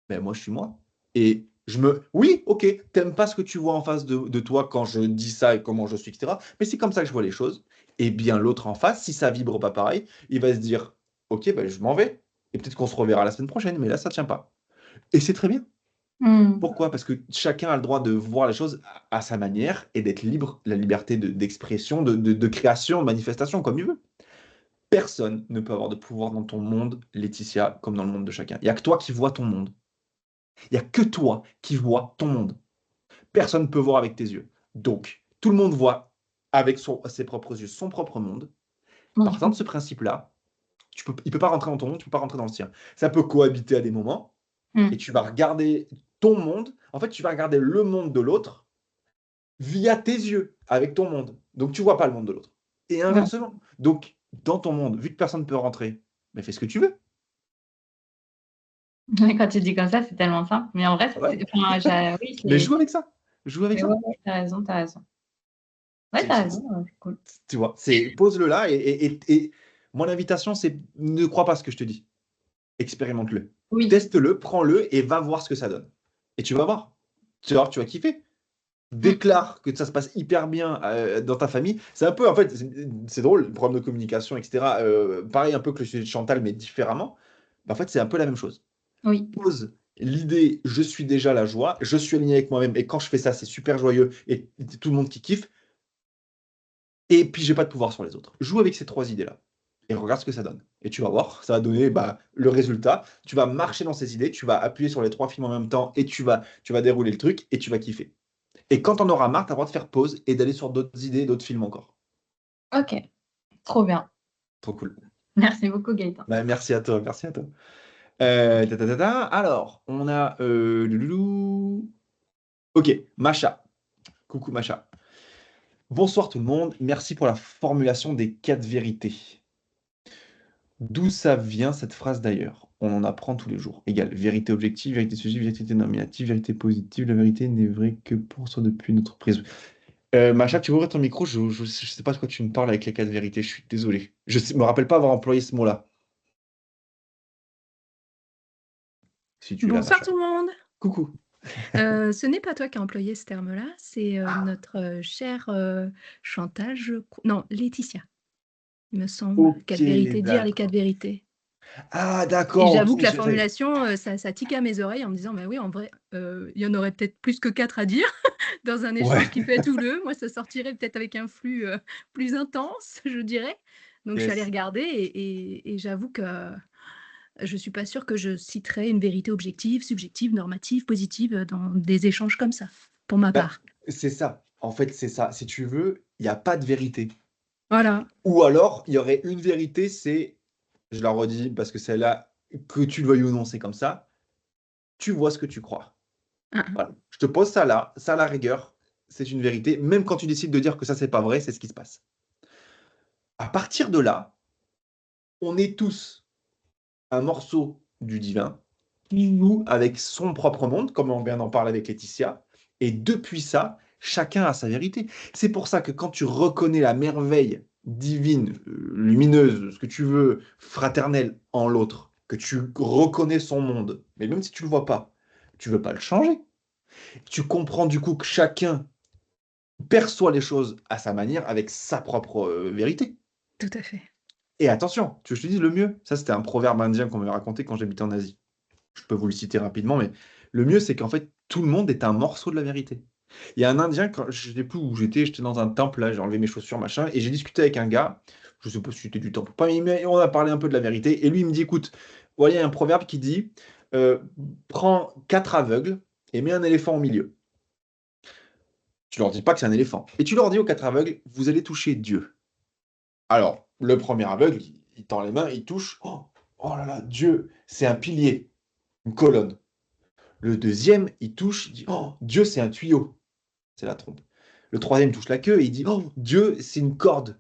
Ben, moi, je suis moi. Et je me. Oui, ok, t'aimes pas ce que tu vois en face de toi quand je dis ça et comment je suis, etc. Mais c'est comme ça que je vois les choses. Et bien, l'autre en face, si ça vibre pas pareil, il va se dire, ok, ben, je m'en vais. Et peut-être qu'on se reverra la semaine prochaine, mais là, ça tient pas. Et c'est très bien. Hmm. Pourquoi? Parce que chacun a le droit de voir les choses à sa manière et d'être libre, la liberté d'expression, de création, de manifestation, comme il veut. Personne ne peut avoir de pouvoir dans ton monde, Laetitia, comme dans le monde de chacun. Il n'y a que toi qui vois ton monde. Il n'y a que toi qui vois ton monde. Personne ne peut voir avec tes yeux. Donc, tout le monde voit avec ses propres yeux son propre monde. Oui. Partant de ce principe-là, il ne peut pas rentrer dans ton monde, tu ne peux pas rentrer dans le sien. Ça peut cohabiter à des moments, et Hmm. tu vas regarder ton monde. En fait, tu vas regarder le monde de l'autre via tes yeux, avec ton monde. Donc, tu ne vois pas le monde de l'autre. Et Hmm. inversement. Donc, dans ton monde, vu que personne ne peut rentrer, mais fais ce que tu veux. Quand tu dis comme ça, c'est tellement simple. Mais en vrai, Ouais. enfin, oui, Mais c'est. joue avec ça. Joue avec Mais ouais, ça. ouais, t'as raison, t'as raison. Ouais, C'est- t'as c'est- raison, c'est cool. Tu vois, pose-le là et mon invitation, c'est ne crois pas ce que je te dis. Expérimente-le. Oui. Teste-le, prends-le et va voir ce que ça donne. Et tu vas voir. Tu vas kiffer. Hmm. Déclare que ça se passe hyper bien dans ta famille. C'est un peu, en fait, c'est drôle, le problème de communication, etc. Pareil un peu que le sujet de Chantal, mais différemment. Bah, en fait, c'est un peu la même chose. Oui. Pose l'idée, je suis déjà la joie, je suis aligné avec moi-même, et quand je fais ça, c'est super joyeux, et tout le monde qui kiffe. Et puis, j'ai pas de pouvoir sur les autres. Joue avec ces trois idées-là et regarde ce que ça donne. Et tu vas voir, ça va donner bah, le résultat. Tu vas marcher dans ces idées, tu vas appuyer sur les trois films en même temps et tu vas dérouler le truc et tu vas kiffer. Et quand on aura marre, tu as le droit de faire pause et d'aller sur d'autres idées, d'autres films encore. Ok. Trop bien. Trop cool. Merci beaucoup, Gaëtan. Bah, merci à toi, merci à toi. Alors, on a le loulou. Ok, Macha. Coucou Macha. Bonsoir tout le monde, merci pour la formulation des quatre vérités. D'où ça vient cette phrase d'ailleurs? On en apprend tous les jours. Égal, vérité objective, vérité subjective, vérité nominative, vérité positive. La vérité n'est vraie que pour soi depuis notre prise. Macha, tu ouvres ton micro, je sais pas de quoi tu me parles avec les quatre vérités, je suis désolé. Me rappelle pas avoir employé ce mot-là. Si tu es là, Bonsoir Macha. tout le monde. Coucou. Ce n'est pas toi qui as employé ce terme-là, c'est notre chère Chantal, non, Laetitia, il me semble. Ok, Quatre vérités, dire les quatre d'accord. vérités. Ah, Et d'accord, ok. j'avoue que la formulation, ça tique à mes oreilles en me disant, bah oui, en vrai, il y en aurait peut-être plus que quatre à dire dans un Ouais, échange qui peut être houleux. Moi, ça sortirait peut-être avec un flux plus intense, je dirais. Donc, je suis allée yes. regarder et j'avoue que je suis pas sûre que je citerais une vérité objective, subjective, normative, positive dans des échanges comme ça, pour ma Bah, part. c'est ça. En fait, c'est ça. Si tu veux, il n'y a pas de vérité. Voilà. Ou alors, il y aurait une vérité, c'est, je la redis parce que celle-là, que tu le veuilles ou non, c'est comme ça. Tu vois ce que tu crois. Hein, Voilà. Je te pose ça là, ça à la rigueur, c'est une vérité. Même quand tu décides de dire que ça, c'est pas vrai, c'est ce qui se passe. À partir de là, on est tous un morceau du divin qui joue avec son propre monde, comme on vient d'en parler avec Laetitia. Et depuis ça, chacun a sa vérité. C'est pour ça que quand tu reconnais la merveille divine, lumineuse, ce que tu veux, fraternelle en l'autre, que tu reconnais son monde, mais même si tu ne le vois pas, tu ne veux pas le changer. Tu comprends du coup que chacun perçoit les choses à sa manière, avec sa propre vérité. tout à fait. Et attention, tu veux que je te dise le mieux? Ça, c'était un proverbe indien qu'on m'avait raconté quand j'habitais en Asie. Je peux vous le citer rapidement, mais le mieux, c'est qu'en fait, tout le monde est un morceau de la vérité. Il y a un Indien, quand je ne sais plus où j'étais dans un temple, là, j'ai enlevé mes chaussures, machin, et j'ai discuté avec un gars, je ne sais pas si c'était du temple ou pas, mais on a parlé un peu de la vérité, et lui, il me dit, écoute, voilà, il y a un proverbe qui dit, euh, prends quatre aveugles et mets un éléphant au milieu. Tu leur dis pas que c'est un éléphant. Et tu leur dis aux quatre aveugles, vous allez toucher Dieu. Alors, le premier aveugle, il tend les mains, il touche, oh, oh là là, Dieu, c'est un pilier, une colonne. Le deuxième, il touche, il dit, oh, Dieu, c'est un tuyau. C'est la trompe. Le troisième touche la queue et il dit, oh, Dieu, c'est une corde.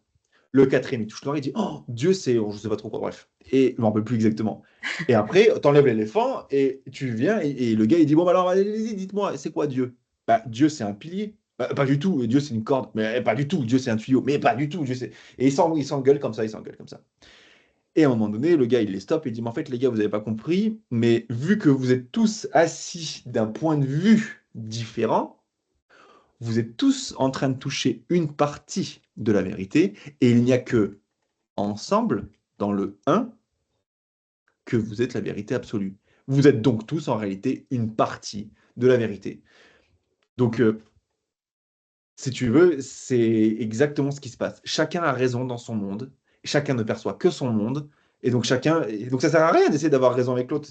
Le quatrième, il touche l'oreille, il dit, oh, Dieu, c'est, je sais pas trop quoi, bref. Et je m'en rappelle plus exactement. Et après, t'enlèves l'éléphant et tu viens et le gars, il dit, bon, bah alors, allez-y, dites-moi, c'est quoi Dieu? Bah, Dieu, c'est un pilier. Bah, pas du tout. Dieu, c'est une corde. Mais pas du tout. Dieu, c'est un tuyau. Mais pas du tout. Dieu, c'est... Et il s'engueule comme ça, il s'engueule comme ça. Et à un moment donné, le gars, il les stoppe et il dit, mais en fait, les gars, vous n'avez pas compris, mais vu que vous êtes tous assis d'un point de vue différent, vous êtes tous en train de toucher une partie de la vérité, et il n'y a que ensemble, dans le un, que vous êtes la vérité absolue. Vous êtes donc tous en réalité une partie de la vérité. Donc, si tu veux, c'est exactement ce qui se passe. Chacun a raison dans son monde, chacun ne perçoit que son monde, et donc ça sert à rien d'essayer d'avoir raison avec l'autre.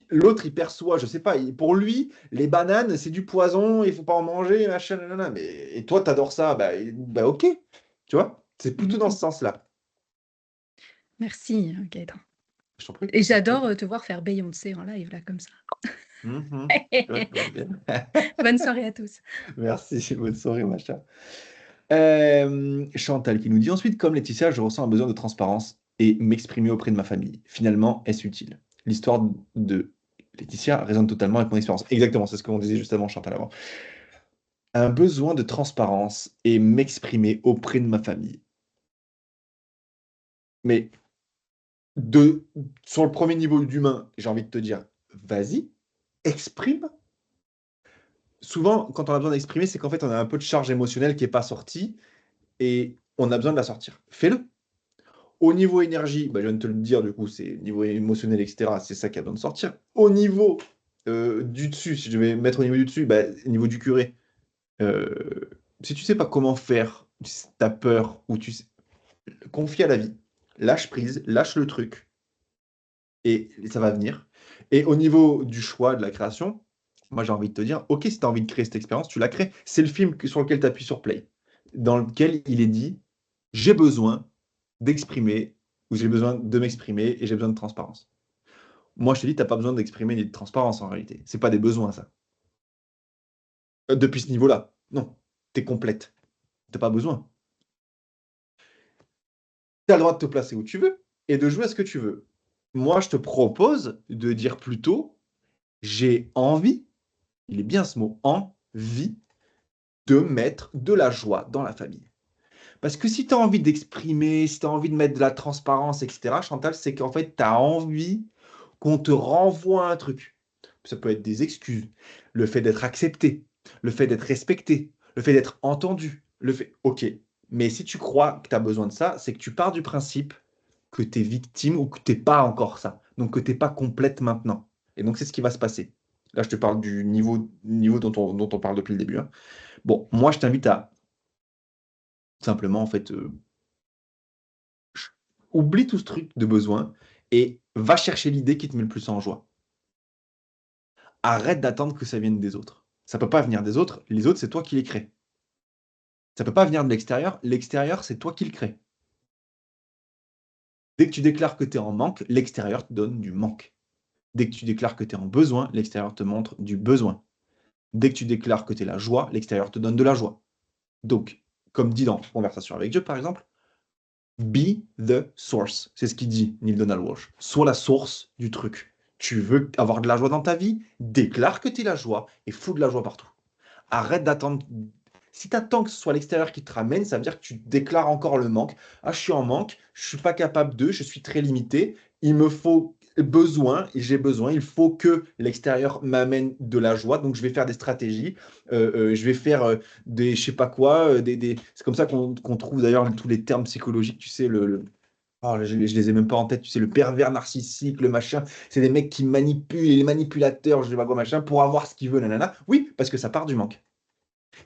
L'autre, il perçoit, je sais pas, pour lui, les bananes, c'est du poison, il faut pas en manger, machin, nanana. Mais, et toi, t'adores ça, bah ok, tu vois, c'est plutôt dans ce sens-là. Merci, Gaëtan. Je t'en prie. Et j'adore te voir faire Beyoncé en live, là, comme ça. Ouais, bien. Bonne soirée à tous. Merci, bonne soirée, machin. Chantal qui nous dit ensuite, comme Laetitia, je ressens un besoin de transparence et m'exprimer auprès de ma famille. Finalement, est-ce utile? L'histoire de Laetitia résonne totalement avec mon expérience. Exactement, c'est ce qu'on disait juste avant, Chantal, avant. Un besoin de transparence et m'exprimer auprès de ma famille. Mais sur le premier niveau d'humain, j'ai envie de te dire, vas-y, exprime. Souvent, quand on a besoin d'exprimer, c'est qu'en fait, on a un peu de charge émotionnelle qui n'est pas sortie et on a besoin de la sortir. Fais-le. Au niveau énergie, je viens de te le dire, du coup, c'est niveau émotionnel, etc., c'est ça qui a besoin de sortir. Au niveau du dessus, si je vais mettre au niveau du dessus, au niveau du curé, si tu sais pas comment faire, si tu as peur, ou confie à la vie. Lâche prise, lâche le truc, et ça va venir. Et au niveau du choix, de la création, moi j'ai envie de te dire, ok, si tu as envie de créer cette expérience, tu la crées. C'est le film sur lequel tu appuies sur play, dans lequel il est dit, j'ai besoin d'exprimer, ou j'ai besoin de m'exprimer, et j'ai besoin de transparence. Moi je te dis, tu n'as pas besoin d'exprimer ni de transparence en réalité. C'est pas des besoins, ça. Depuis ce niveau-là, non. Tu es complète. Tu n'as pas besoin. Tu as le droit de te placer où tu veux, et de jouer à ce que tu veux. Moi, je te propose de dire plutôt, j'ai envie, il est bien ce mot, envie, de mettre de la joie dans la famille. Parce que si tu as envie d'exprimer, si tu as envie de mettre de la transparence, etc., Chantal, c'est qu'en fait, tu as envie qu'on te renvoie un truc. Ça peut être des excuses, le fait d'être accepté, le fait d'être respecté, le fait d'être entendu, le fait... Ok, mais si tu crois que tu as besoin de ça, c'est que tu pars du principe que tu es victime ou que tu n'es pas encore ça. Donc que tu n'es pas complète maintenant. Et donc c'est ce qui va se passer. Là, je te parle du niveau dont on parle depuis le début. Hein. Bon, moi, je t'invite à simplement, en fait, oublie tout ce truc de besoin et va chercher l'idée qui te met le plus en joie. Arrête d'attendre que ça vienne des autres. Ça ne peut pas venir des autres. Les autres, c'est toi qui les crées. Ça ne peut pas venir de l'extérieur. L'extérieur, c'est toi qui le crée. Dès que tu déclares que tu es en manque, l'extérieur te donne du manque. Dès que tu déclares que tu es en besoin, l'extérieur te montre du besoin. Dès que tu déclares que tu es la joie, l'extérieur te donne de la joie. Donc, comme dit dans Conversation avec Dieu, par exemple, be the source. C'est ce qu'il dit Neil Donald Walsh. Sois la source du truc. Tu veux avoir de la joie dans ta vie? Déclare que tu es la joie et fous de la joie partout. Arrête d'attendre. Si tu attends que ce soit l'extérieur qui te ramène, ça veut dire que tu déclares encore le manque. Ah, je suis en manque, je suis pas capable de, je suis très limité. Il me faut besoin, et j'ai besoin, il faut que l'extérieur m'amène de la joie. Donc, je vais faire des stratégies, je vais faire des, je sais pas quoi, c'est comme ça qu'on trouve d'ailleurs tous les termes psychologiques, tu sais, oh, je les ai même pas en tête, tu sais, le pervers narcissique, le machin, c'est des mecs qui manipulent, les manipulateurs, je sais pas quoi, machin, pour avoir ce qu'ils veulent, nanana. Oui, parce que ça part du manque.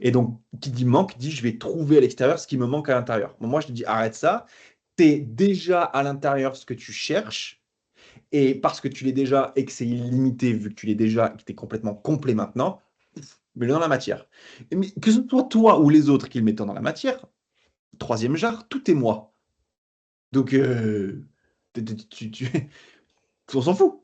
Et donc, qui dit manque, dit je vais trouver à l'extérieur ce qui me manque à l'intérieur. Bon, moi, je te dis arrête ça. Tu es déjà à l'intérieur ce que tu cherches. Et parce que tu l'es déjà et que c'est illimité, vu que tu l'es déjà et que tu es complètement complet maintenant, mets-le dans la matière. Mais que ce soit toi ou les autres qui le mettent dans la matière, troisième jarre, tout est moi. Donc, on s'en fout.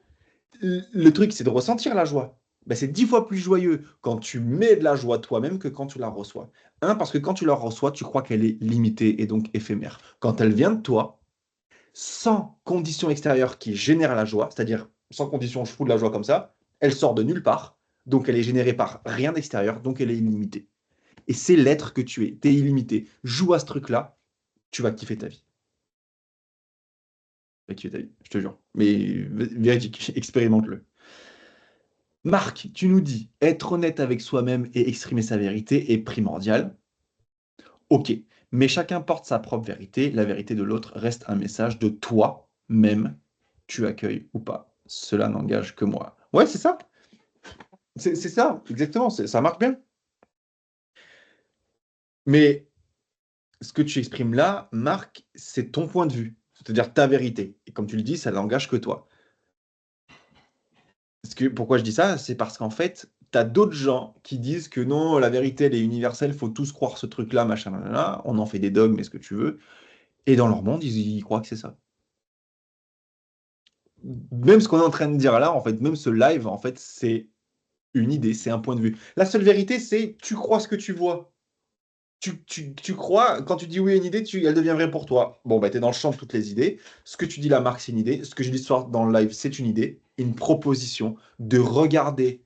Le truc, c'est de ressentir la joie. Ben, c'est 10 fois plus joyeux quand tu mets de la joie toi-même que quand tu la reçois. Parce que quand tu la reçois, tu crois qu'elle est limitée et donc éphémère. Quand elle vient de toi, sans condition extérieure qui génère la joie, c'est-à-dire sans condition, je fous de la joie comme ça, elle sort de nulle part, donc elle est générée par rien d'extérieur, donc elle est illimitée. Et c'est l'être que tu es, tu es illimité. Joue à ce truc-là, tu vas kiffer ta vie. Tu vas kiffer ta vie, je te jure. Mais véridique, expérimente-le. Marc, tu nous dis, être honnête avec soi-même et exprimer sa vérité est primordial. Ok, mais chacun porte sa propre vérité. La vérité de l'autre reste un message de toi-même. Tu accueilles ou pas. Cela n'engage que moi. Ouais, c'est ça. C'est ça, exactement. Ça marche bien. Mais ce que tu exprimes là, Marc, c'est ton point de vue. C'est-à-dire ta vérité. Et comme tu le dis, ça n'engage que toi. Pourquoi je dis ça? C'est parce qu'en fait, tu as d'autres gens qui disent que non, la vérité, elle est universelle, faut tous croire ce truc-là, machin, là, on en fait des dogmes, mais ce que tu veux. Et dans leur monde, ils croient que c'est ça. Même ce qu'on est en train de dire là, en fait, même ce live, en fait, c'est une idée, c'est un point de vue. La seule vérité, c'est tu crois ce que tu vois. Tu crois, quand tu dis oui à une idée, elle devient vraie pour toi. Bon, bah, tu es dans le champ de toutes les idées. Ce que tu dis là, Marc, c'est une idée. Ce que je dis ce soir dans le live, c'est une idée, une proposition de regarder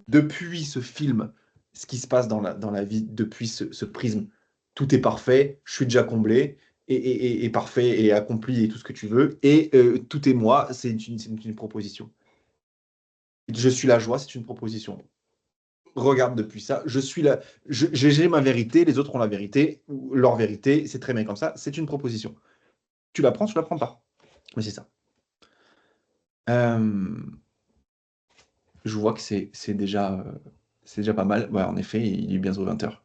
depuis ce film ce qui se passe dans la vie, depuis ce prisme. Tout est parfait, je suis déjà comblé, et parfait, et accompli, et tout ce que tu veux. Et tout est moi, c'est une proposition. Je suis la joie, c'est une proposition. Regarde depuis ça, je suis là, j'ai ma vérité, les autres ont la vérité, ou leur vérité, c'est très bien comme ça, c'est une proposition. Tu la prends, tu la prends pas. Mais c'est ça. Euh, je vois que c'est déjà pas mal. Ouais, en effet, il est bientôt 20h.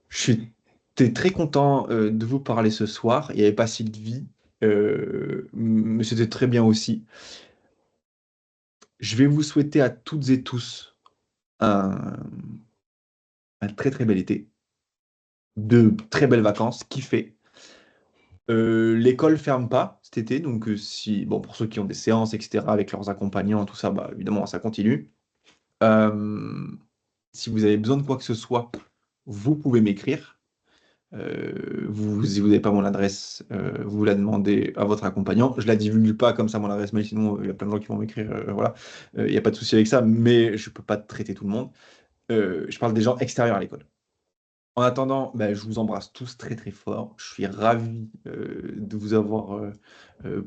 J'étais très content de vous parler ce soir. Il n'y avait pas Sylvie, mais c'était très bien aussi. Je vais vous souhaiter à toutes et tous un, un très très bel été, de très belles vacances, kiffez. L'école ferme pas cet été, donc si, bon, pour ceux qui ont des séances, etc., avec leurs accompagnants, tout ça, bah, évidemment, ça continue. Euh, si vous avez besoin de quoi que ce soit, vous pouvez m'écrire. Si vous n'avez pas mon adresse, vous la demandez à votre accompagnant. Je la divulgue pas comme ça, mon adresse mail, sinon il y a plein de gens qui vont m'écrire. Voilà. Il n'y a pas de souci avec ça, mais je peux pas traiter tout le monde. Je parle des gens extérieurs à l'école. En attendant, bah, je vous embrasse tous très très fort. Je suis ravi de vous avoir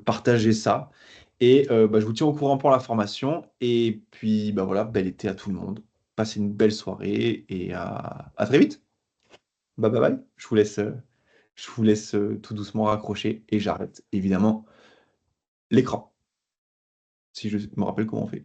partagé ça. Et bah, je vous tiens au courant pour la formation. Et puis bah, voilà, bel été à tout le monde. Passez une belle soirée et à très vite. Bye bye bye. Je vous laisse tout doucement raccrocher et j'arrête évidemment l'écran. Si je me rappelle comment on fait.